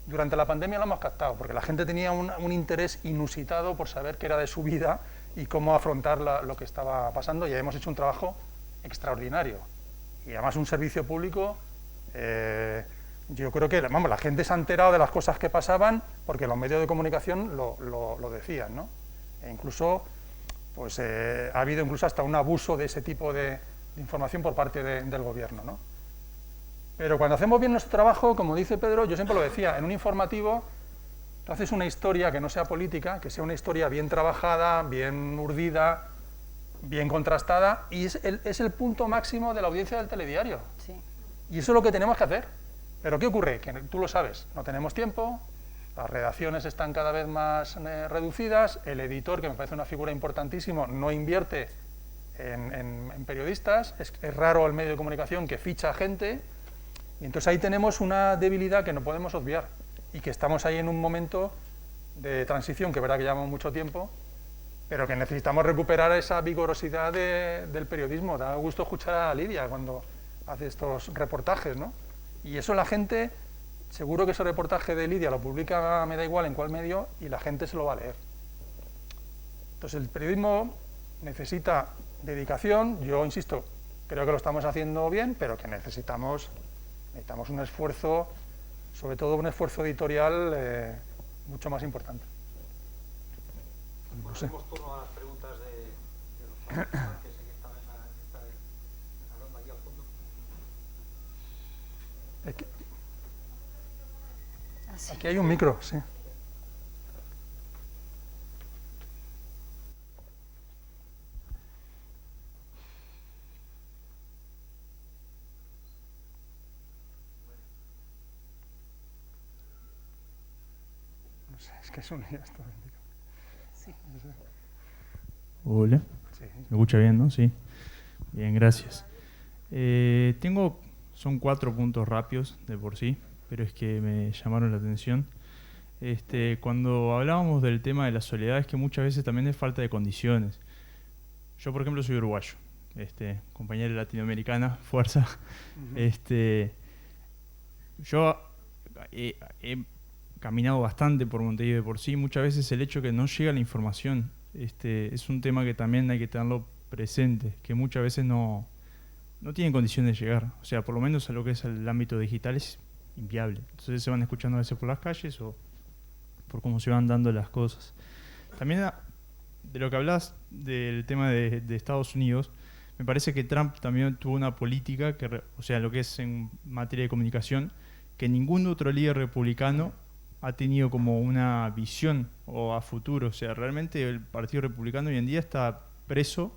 [SPEAKER 4] Durante la pandemia lo hemos captado, porque la gente tenía un interés inusitado por saber qué era de su vida y cómo afrontar lo que estaba pasando, y hemos hecho un trabajo extraordinario. Y además un servicio público, yo creo que la gente se ha enterado de las cosas que pasaban porque los medios de comunicación lo decían, ¿no? E incluso pues, ha habido incluso hasta un abuso de ese tipo de información por parte del gobierno, ¿no? Pero cuando hacemos bien nuestro trabajo, como dice Pedro, yo siempre lo decía, en un informativo tú haces una historia que no sea política, que sea una historia bien trabajada, bien urdida, bien contrastada, y es el punto máximo de la audiencia del telediario.
[SPEAKER 3] Sí.
[SPEAKER 4] Y eso es lo que tenemos que hacer. Pero ¿qué ocurre? Que tú lo sabes, no tenemos tiempo, las redacciones están cada vez más reducidas, el editor, que me parece una figura importantísima, no invierte en periodistas, es raro el medio de comunicación que ficha gente, y entonces ahí tenemos una debilidad que no podemos obviar, y que estamos ahí en un momento de transición, que es verdad que llevamos mucho tiempo, pero que necesitamos recuperar esa vigorosidad del periodismo. Da gusto escuchar a Lidia cuando hace estos reportajes, ¿no? Y eso la gente, seguro que ese reportaje de Lidia lo publica, me da igual en cuál medio, y la gente se lo va a leer. Entonces el periodismo necesita dedicación, yo insisto, creo que lo estamos haciendo bien, pero que necesitamos un esfuerzo, sobre todo un esfuerzo editorial mucho más importante.
[SPEAKER 2] Bueno, hacemos turno a las preguntas de los participantes en esta ronda aquí al fondo.
[SPEAKER 4] Aquí hay un micro, sí. No sé, es que es un lío esto.
[SPEAKER 3] Sí.
[SPEAKER 4] No sé.
[SPEAKER 7] Hola.
[SPEAKER 4] Sí.
[SPEAKER 7] ¿Me escucha bien, no? Sí. Bien, gracias. Son 4 puntos rápidos de por sí, pero es que me llamaron la atención. Cuando hablábamos del tema de la soledad, es que muchas veces también es falta de condiciones. Yo, por ejemplo, soy uruguayo, compañera latinoamericana, fuerza. Yo he caminado bastante por Montevideo de por sí. Muchas veces el hecho que no llega la información es un tema que también hay que tenerlo presente, que muchas veces no tienen condiciones de llegar. O sea, por lo menos a lo que es el ámbito digital es inviable. Entonces se van escuchando a veces por las calles o por cómo se van dando las cosas. También de lo que hablas del tema de Estados Unidos, me parece que Trump también tuvo una política, o sea, lo que es en materia de comunicación, que ningún otro líder republicano ha tenido como una visión o a futuro. O sea, realmente el Partido Republicano hoy en día está preso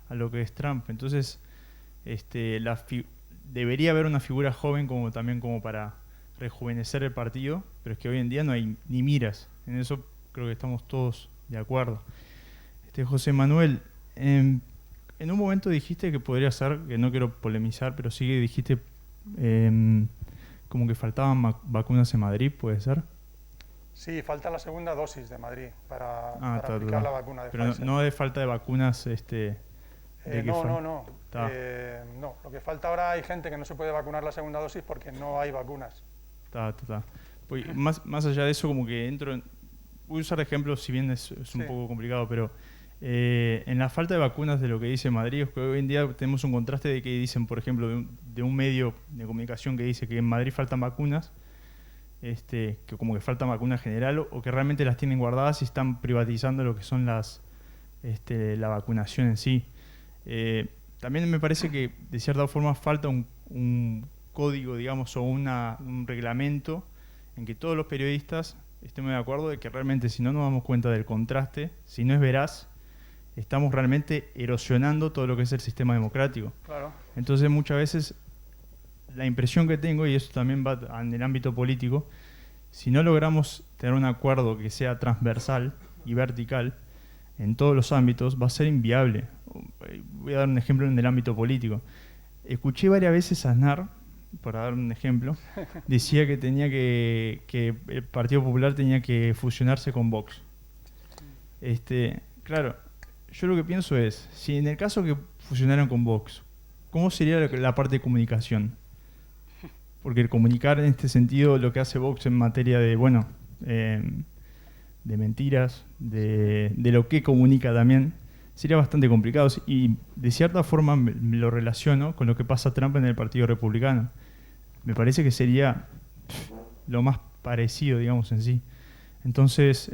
[SPEAKER 7] a lo que es Trump. Entonces, debería haber una figura joven como para rejuvenecer el partido, pero es que hoy en día no hay ni miras. En eso creo que estamos todos de acuerdo. José Manuel, en un momento dijiste que podría ser, que no quiero polemizar, pero sí que dijiste como que faltaban vacunas en Madrid, ¿puede ser?
[SPEAKER 4] Sí, falta la segunda dosis de Madrid para aplicar la vacuna de
[SPEAKER 7] pero
[SPEAKER 4] Pfizer.
[SPEAKER 7] No de falta de vacunas.
[SPEAKER 4] No, lo que falta ahora, hay gente que no se puede vacunar la segunda dosis porque no hay vacunas.
[SPEAKER 7] Pues más allá de eso, como que voy a usar ejemplos, si bien es un
[SPEAKER 4] Sí.
[SPEAKER 7] poco complicado, pero en la falta de vacunas de lo que dice Madrid, es que hoy en día tenemos un contraste de que dicen, por ejemplo, de un medio de comunicación que dice que en Madrid faltan vacunas, que como que faltan vacunas en general, o que realmente las tienen guardadas y están privatizando lo que son la vacunación en sí. También me parece que de cierta forma falta un código, digamos, o un reglamento en que todos los periodistas estemos de acuerdo de que realmente, si no nos damos cuenta del contraste, si no es veraz, estamos realmente erosionando todo lo que es el sistema democrático.
[SPEAKER 4] Claro.
[SPEAKER 7] Entonces muchas veces la impresión que tengo, y eso también va en el ámbito político, si no logramos tener un acuerdo que sea transversal y vertical en todos los ámbitos, va a ser inviable. Voy a dar un ejemplo en el ámbito político. Escuché varias veces a Aznar, para dar un ejemplo, decía que que el Partido Popular tenía que fusionarse con Vox. Claro, yo lo que pienso es, si en el caso que fusionaran con Vox, ¿cómo sería la parte de comunicación? Porque el comunicar en este sentido, lo que hace Vox en materia de, bueno, de mentiras, de lo que comunica también, sería bastante complicado. Y de cierta forma me lo relaciono con lo que pasa a Trump en el Partido Republicano. Me parece que sería lo más parecido, digamos, en sí. Entonces,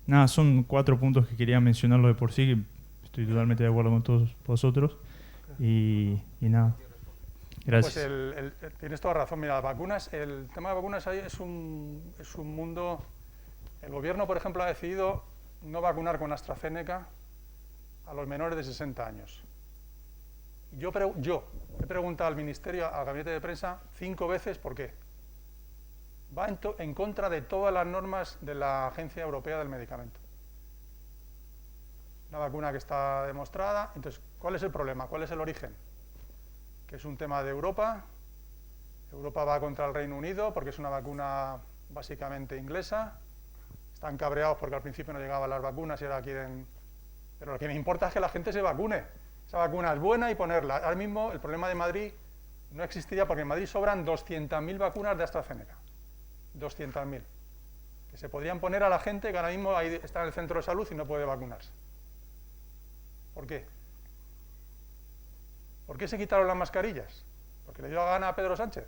[SPEAKER 7] nada, son 4 puntos que quería mencionarlo de por sí, que estoy totalmente de acuerdo con todos vosotros. Y nada. Gracias.
[SPEAKER 4] Pues tienes toda razón. Mira, las vacunas, el tema de vacunas ahí es un mundo. El gobierno, por ejemplo, ha decidido no vacunar con AstraZeneca a los menores de 60 años. Yo he preguntado al Ministerio, al Gabinete de Prensa, 5 veces por qué. Va en contra de todas las normas de la Agencia Europea del Medicamento. Una vacuna que está demostrada. Entonces, ¿cuál es el problema? ¿Cuál es el origen? Que es un tema de Europa. Europa va contra el Reino Unido porque es una vacuna básicamente inglesa. Están cabreados porque al principio no llegaban las vacunas y ahora quieren... Pero lo que me importa es que la gente se vacune. Esa vacuna es buena y ponerla. Ahora mismo el problema de Madrid no existiría porque en Madrid sobran 200.000 vacunas de AstraZeneca. 200.000. Que se podrían poner a la gente que ahora mismo ahí está en el centro de salud y no puede vacunarse. ¿Por qué? ¿Por qué se quitaron las mascarillas? Porque le dio la gana a Pedro Sánchez.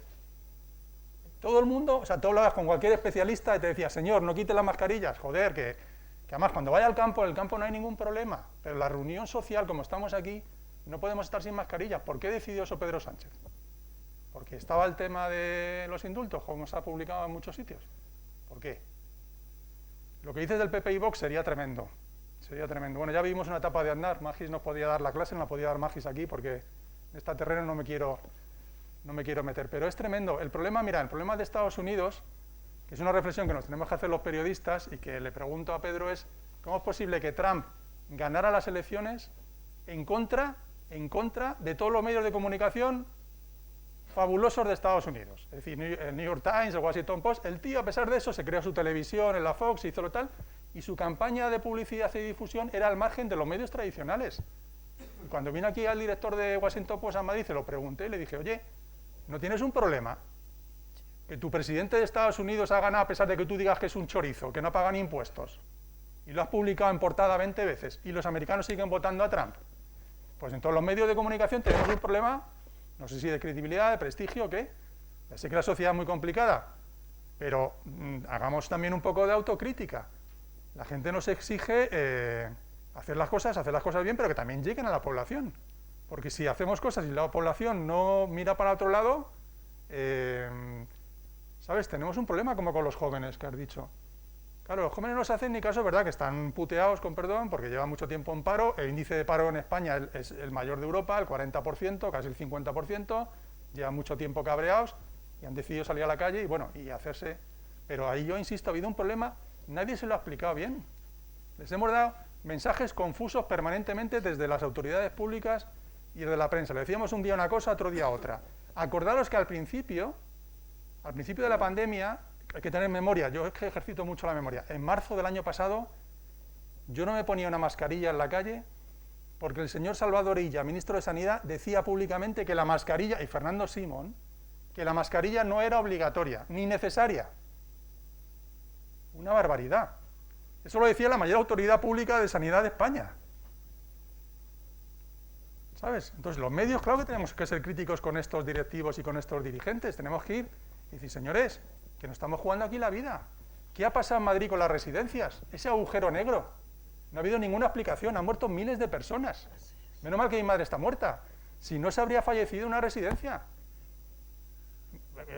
[SPEAKER 4] Todo el mundo, o sea, tú hablabas con cualquier especialista y te decía, señor, no quite las mascarillas, joder, que además cuando vaya al campo, en el campo no hay ningún problema, pero la reunión social, como estamos aquí, no podemos estar sin mascarillas. ¿Por qué decidió eso Pedro Sánchez? Porque estaba el tema de los indultos, como se ha publicado en muchos sitios. ¿Por qué? Lo que dices del PP y Vox sería tremendo. Sería tremendo. Bueno, ya vimos una etapa de Aznar, Magis nos podía dar la clase, no la podía dar Magis aquí porque en este terreno no me quiero meter, pero es tremendo. El problema, mira, el problema de Estados Unidos, que es una reflexión que nos tenemos que hacer los periodistas y que le pregunto a Pedro es, ¿cómo es posible que Trump ganara las elecciones en contra de todos los medios de comunicación fabulosos de Estados Unidos? Es decir, el New York Times, el Washington Post, el tío a pesar de eso se creó su televisión en la Fox, hizo lo tal, y su campaña de publicidad y difusión era al margen de los medios tradicionales. Y cuando vino aquí al director de Washington Post a Madrid, se lo pregunté y le dije, oye, ¿no tienes un problema? Que tu presidente de Estados Unidos ha ganado a pesar de que tú digas que es un chorizo, que no paga ni impuestos. Y lo has publicado en portada 20 veces. Y los americanos siguen votando a Trump. Pues en todos los medios de comunicación tenemos un problema, no sé si de credibilidad, de prestigio o qué. Ya sé que la sociedad es muy complicada, pero hagamos también un poco de autocrítica. La gente nos exige hacer las cosas bien, pero que también lleguen a la población. Porque si hacemos cosas y la población no mira para otro lado, ¿sabes? Tenemos un problema como con los jóvenes, que has dicho. Claro, los jóvenes no se hacen ni caso, es verdad que están puteados, con perdón, porque llevan mucho tiempo en paro. El índice de paro en España es el mayor de Europa, el 40%, casi el 50%. Llevan mucho tiempo cabreados y han decidido salir a la calle y, bueno, y hacerse... Pero ahí yo insisto, ha habido un problema, nadie se lo ha explicado bien. Les hemos dado mensajes confusos permanentemente desde las autoridades públicas y desde la prensa. Le decíamos un día una cosa, otro día otra. Acordaros que al principio de la pandemia, hay que tener memoria, yo es que ejercito mucho la memoria. En marzo del año pasado, yo no me ponía una mascarilla en la calle porque el señor Salvador Illa, ministro de Sanidad, decía públicamente que la mascarilla, y Fernando Simón, que la mascarilla no era obligatoria, ni necesaria. Una barbaridad. Eso lo decía la mayor autoridad pública de sanidad de España. ¿Sabes? Entonces, los medios, claro que tenemos que ser críticos con estos directivos y con estos dirigentes. Tenemos que ir y decir, señores, que nos estamos jugando aquí la vida. ¿Qué ha pasado en Madrid con las residencias? Ese agujero negro. No ha habido ninguna explicación. Han muerto miles de personas. Menos mal que mi madre está muerta. Si no, se habría fallecido en una residencia.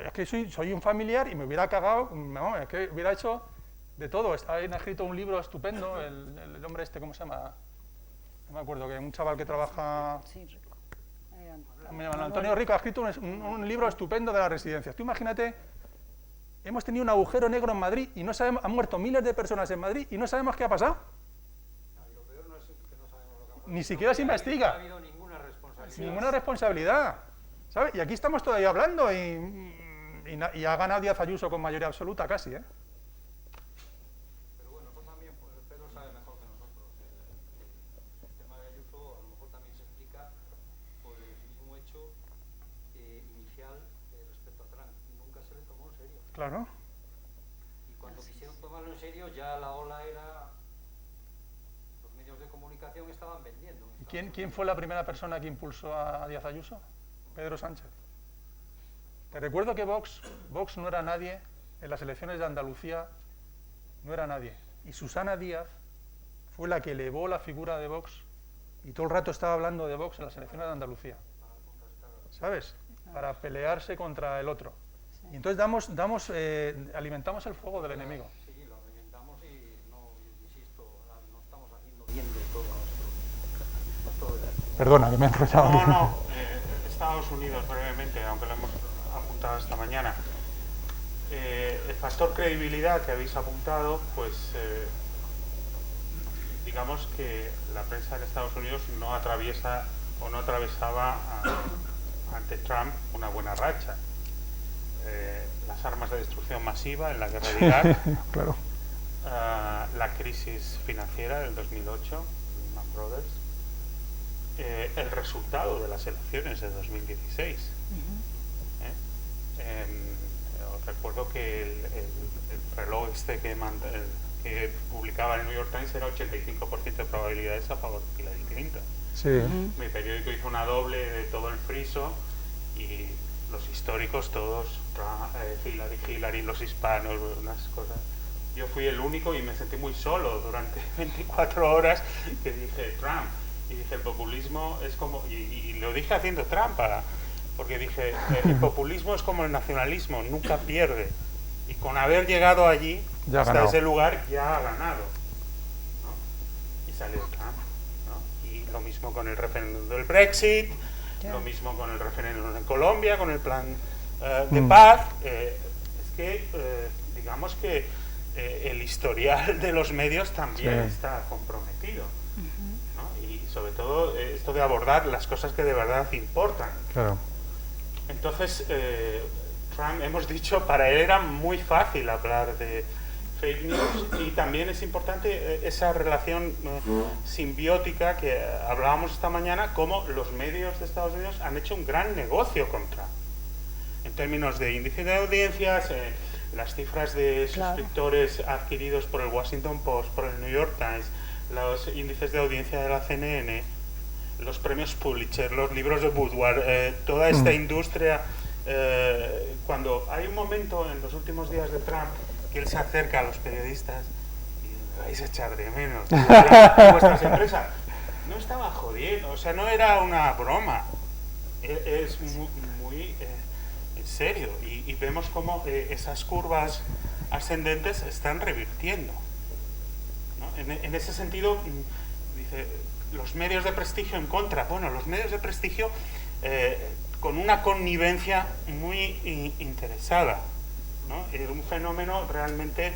[SPEAKER 4] Es que soy un familiar y me hubiera cagado, no, es que hubiera hecho de todo. Han escrito un libro estupendo, el hombre este, ¿cómo se llama? No me acuerdo, que un chaval que trabaja...
[SPEAKER 3] Sí, Rico.
[SPEAKER 4] Antonio Rico ha escrito un libro estupendo de las residencias. Tú imagínate, hemos tenido un agujero negro en Madrid y no sabemos, han muerto miles de personas en Madrid y no sabemos qué ha pasado. Ni siquiera se investiga.
[SPEAKER 2] No ha habido ninguna responsabilidad.
[SPEAKER 4] Ninguna responsabilidad. ¿Sabes? Y aquí estamos todavía hablando y ha ganado Díaz Ayuso con mayoría absoluta casi, ¿eh?
[SPEAKER 2] Pero bueno, eso también, pues, Pedro sabe mejor que nosotros. El tema de Ayuso a lo mejor también se explica por el mismo hecho inicial respecto a Trump. Nunca se le tomó en serio.
[SPEAKER 4] Claro.
[SPEAKER 2] Y cuando quisieron tomarlo en serio, ya la ola era... Los medios de comunicación estaban vendiendo.
[SPEAKER 4] ¿Y quién fue la primera persona que impulsó a Díaz Ayuso? Pedro Sánchez. Te recuerdo que Vox no era nadie, en las elecciones de Andalucía no era nadie. Y Susana Díaz fue la que elevó la figura de Vox y todo el rato estaba hablando de Vox en las elecciones de Andalucía. ¿Sabes? Para pelearse contra el otro. Y entonces alimentamos el fuego del enemigo.
[SPEAKER 2] Sí, lo alimentamos y no, insisto, no estamos haciendo bien de todo nuestro...
[SPEAKER 4] Perdona, que me he enrollado.
[SPEAKER 6] No. Estados Unidos, brevemente, aunque lo hemos apuntado esta mañana. El factor credibilidad que habéis apuntado, pues digamos que la prensa en Estados Unidos no atraviesa o no atravesaba ante Trump una buena racha. Las armas de destrucción masiva en la guerra de Irak,
[SPEAKER 4] claro.
[SPEAKER 6] La crisis financiera del 2008, Lehman Brothers, el resultado de las elecciones de 2016. Os recuerdo que el reloj este que publicaba el New York Times era 85% de probabilidades a favor de Hillary Clinton.
[SPEAKER 4] Sí.
[SPEAKER 6] Mi periódico hizo una doble de todo el friso y los históricos todos, Hillary, los hispanos, unas cosas. Yo fui el único y me sentí muy solo durante 24 horas que dije Trump. Y dije, el populismo es como... Y lo dije haciendo trampa, porque dije, el populismo es como el nacionalismo, nunca pierde. Y con haber llegado allí,
[SPEAKER 4] ya
[SPEAKER 6] hasta ese lugar, ya ha ganado. ¿No? Y salió Trump. ¿No? Y lo mismo con el referéndum del Brexit, lo mismo con el referéndum en Colombia, con el plan de paz. Es que, digamos que el historial de los medios también está comprometido. Sobre todo esto de abordar las cosas que de verdad importan.
[SPEAKER 4] Claro.
[SPEAKER 6] Entonces, Trump, hemos dicho, para él era muy fácil hablar de fake news y también es importante esa relación simbiótica que hablábamos esta mañana, cómo los medios de Estados Unidos han hecho un gran negocio con Trump. En términos de índice de audiencias, las cifras de suscriptores adquiridos por el Washington Post, por el New York Times, los índices de audiencia de la CNN, los premios Pulitzer, los libros de Woodward, toda esta industria. Cuando hay un momento en los últimos días de Trump que él se acerca a los periodistas y me vais a echar de menos vuestras empresas, no estaba jodiendo, o sea, no era una broma, es muy en serio, y vemos cómo esas curvas ascendentes están revirtiendo. En ese sentido, dice, los medios de prestigio en contra. Bueno, los medios de prestigio con una connivencia muy interesada, ¿no? Era un fenómeno realmente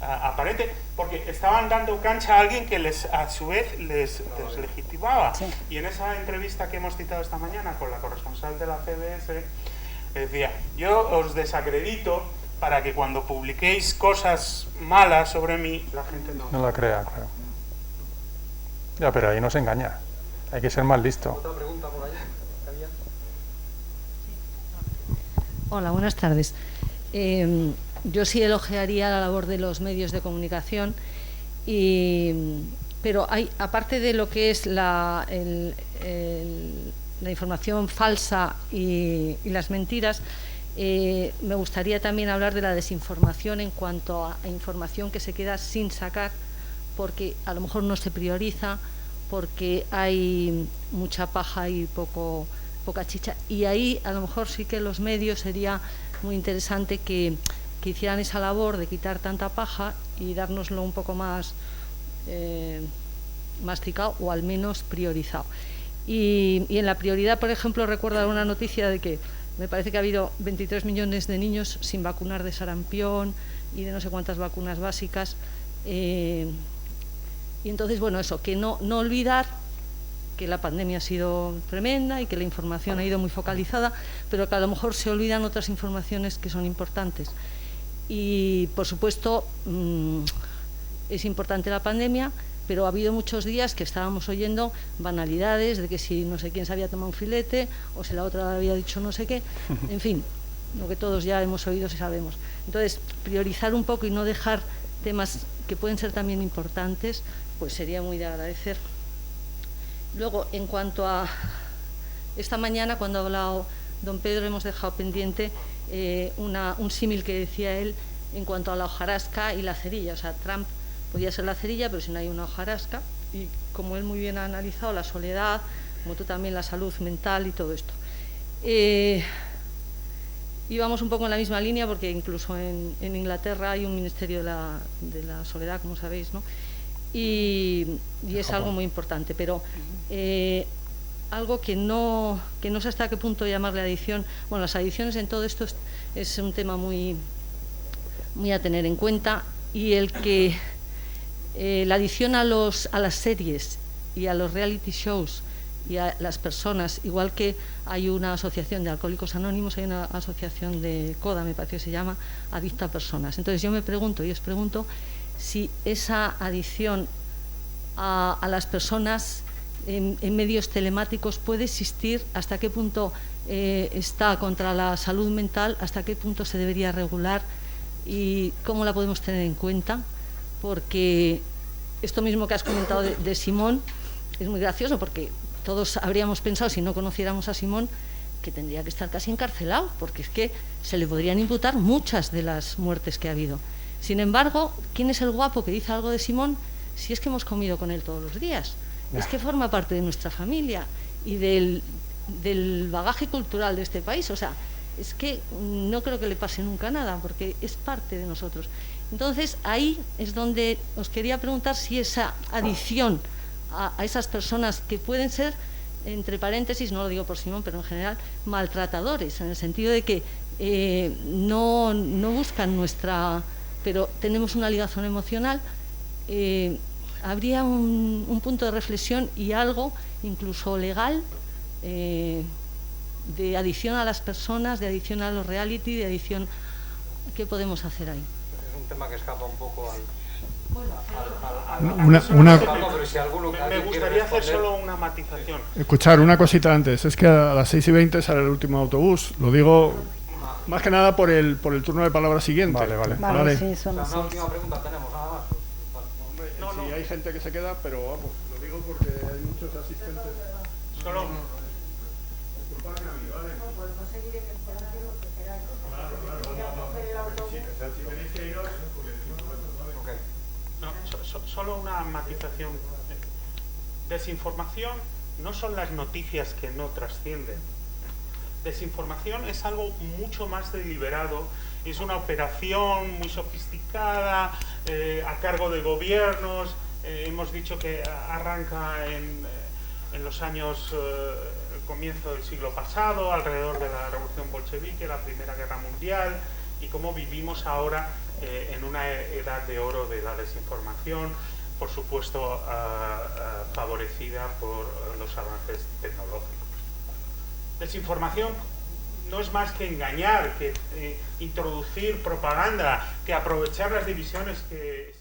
[SPEAKER 6] aparente, porque estaban dando cancha a alguien que a su vez les deslegitimaba. Sí. Y en esa entrevista que hemos citado esta mañana con la corresponsal de la CBS, decía, yo os desacredito para que cuando publiquéis cosas malas sobre mí, la gente
[SPEAKER 4] no la crea, claro. Ya, pero ahí no se engaña. Hay que ser más listo.
[SPEAKER 2] ¿Otra pregunta por allá?
[SPEAKER 8] Hola, buenas tardes. yo sí elogiaría la labor de los medios de comunicación, pero aparte de lo que es la información falsa y las mentiras, me gustaría también hablar de la desinformación en cuanto a información que se queda sin sacar porque a lo mejor no se prioriza, porque hay mucha paja y poca chicha, y ahí a lo mejor sí que los medios sería muy interesante que hicieran esa labor de quitar tanta paja y dárnoslo un poco más masticado o al menos priorizado. Y en la prioridad, por ejemplo, recuerdo una noticia de que me parece que ha habido 23 millones de niños sin vacunar de sarampión y de no sé cuántas vacunas básicas. Y entonces, bueno, eso, que no olvidar que la pandemia ha sido tremenda y que la información ha ido muy focalizada, pero que a lo mejor se olvidan otras informaciones que son importantes. Y, por supuesto, es importante la pandemia, pero ha habido muchos días que estábamos oyendo banalidades de que si no sé quién se había tomado un filete o si la otra había dicho no sé qué, en fin, lo que todos ya hemos oído y sabemos. Entonces, priorizar un poco y no dejar temas que pueden ser también importantes, pues sería muy de agradecer. Luego, en cuanto a esta mañana, cuando ha hablado don Pedro, hemos dejado pendiente un símil que decía él en cuanto a la hojarasca y la cerilla. O sea, Trump podía ser la cerilla, pero si no hay una hojarasca, y como él muy bien ha analizado, la soledad, como tú también, la salud mental y todo esto. Íbamos un poco en la misma línea, porque incluso en Inglaterra hay un ministerio de la soledad, como sabéis, ¿no? Y es algo muy importante, pero algo que no sé hasta qué punto llamarle adicción. Bueno, las adicciones en todo esto es un tema muy a tener en cuenta, y el que la adicción a las series y a los reality shows y a las personas, igual que hay una asociación de Alcohólicos Anónimos, hay una asociación de CODA, me parece que se llama, Adicta a Personas. Entonces yo me pregunto, y os pregunto, si esa adicción a las personas en medios telemáticos puede existir, hasta qué punto está contra la salud mental, hasta qué punto se debería regular y cómo la podemos tener en cuenta, porque esto mismo que has comentado de Simón es muy gracioso, porque todos habríamos pensado, si no conociéramos a Simón, que tendría que estar casi encarcelado, porque es que se le podrían imputar muchas de las muertes que ha habido. Sin embargo, ¿quién es el guapo que dice algo de Simón si es que hemos comido con él todos los días? Es que forma parte de nuestra familia y del bagaje cultural de este país. O sea, es que no creo que le pase nunca nada, porque es parte de nosotros. Entonces, ahí es donde os quería preguntar si esa adicción a esas personas que pueden ser, entre paréntesis, no lo digo por Simón, pero en general, maltratadores, en el sentido de que no buscan nuestra... pero tenemos una ligazón emocional, habría un punto de reflexión y algo, incluso legal, de adicción a las personas, de adicción a los reality, de adicción... ¿Qué podemos hacer ahí?
[SPEAKER 2] Es un tema que escapa un poco al...
[SPEAKER 6] Me gustaría hacer solo una matización.
[SPEAKER 9] Escuchar una cosita antes, es que a las 6:20 sale el último autobús, lo digo más que nada por el turno de palabra siguiente.
[SPEAKER 3] Vale, sí, son las
[SPEAKER 2] una última pregunta tenemos, nada más.
[SPEAKER 9] Hombre, sí, hay gente que se queda, pero vamos, lo digo porque hay muchos asistentes.
[SPEAKER 6] Solo...
[SPEAKER 9] Disculpadme a mí, ¿vale?
[SPEAKER 3] No seguiré que lo que queráis.
[SPEAKER 9] Si tenéis que iros,
[SPEAKER 6] solo una matización. Desinformación no son las noticias que no trascienden. Desinformación es algo mucho más deliberado, es una operación muy sofisticada, a cargo de gobiernos. Hemos dicho que arranca en los años, el comienzo del siglo pasado, alrededor de la Revolución Bolchevique, la Primera Guerra Mundial, y cómo vivimos ahora en una edad de oro de la desinformación, por supuesto favorecida por los avances tecnológicos. Desinformación no es más que engañar, que introducir propaganda, que aprovechar las divisiones que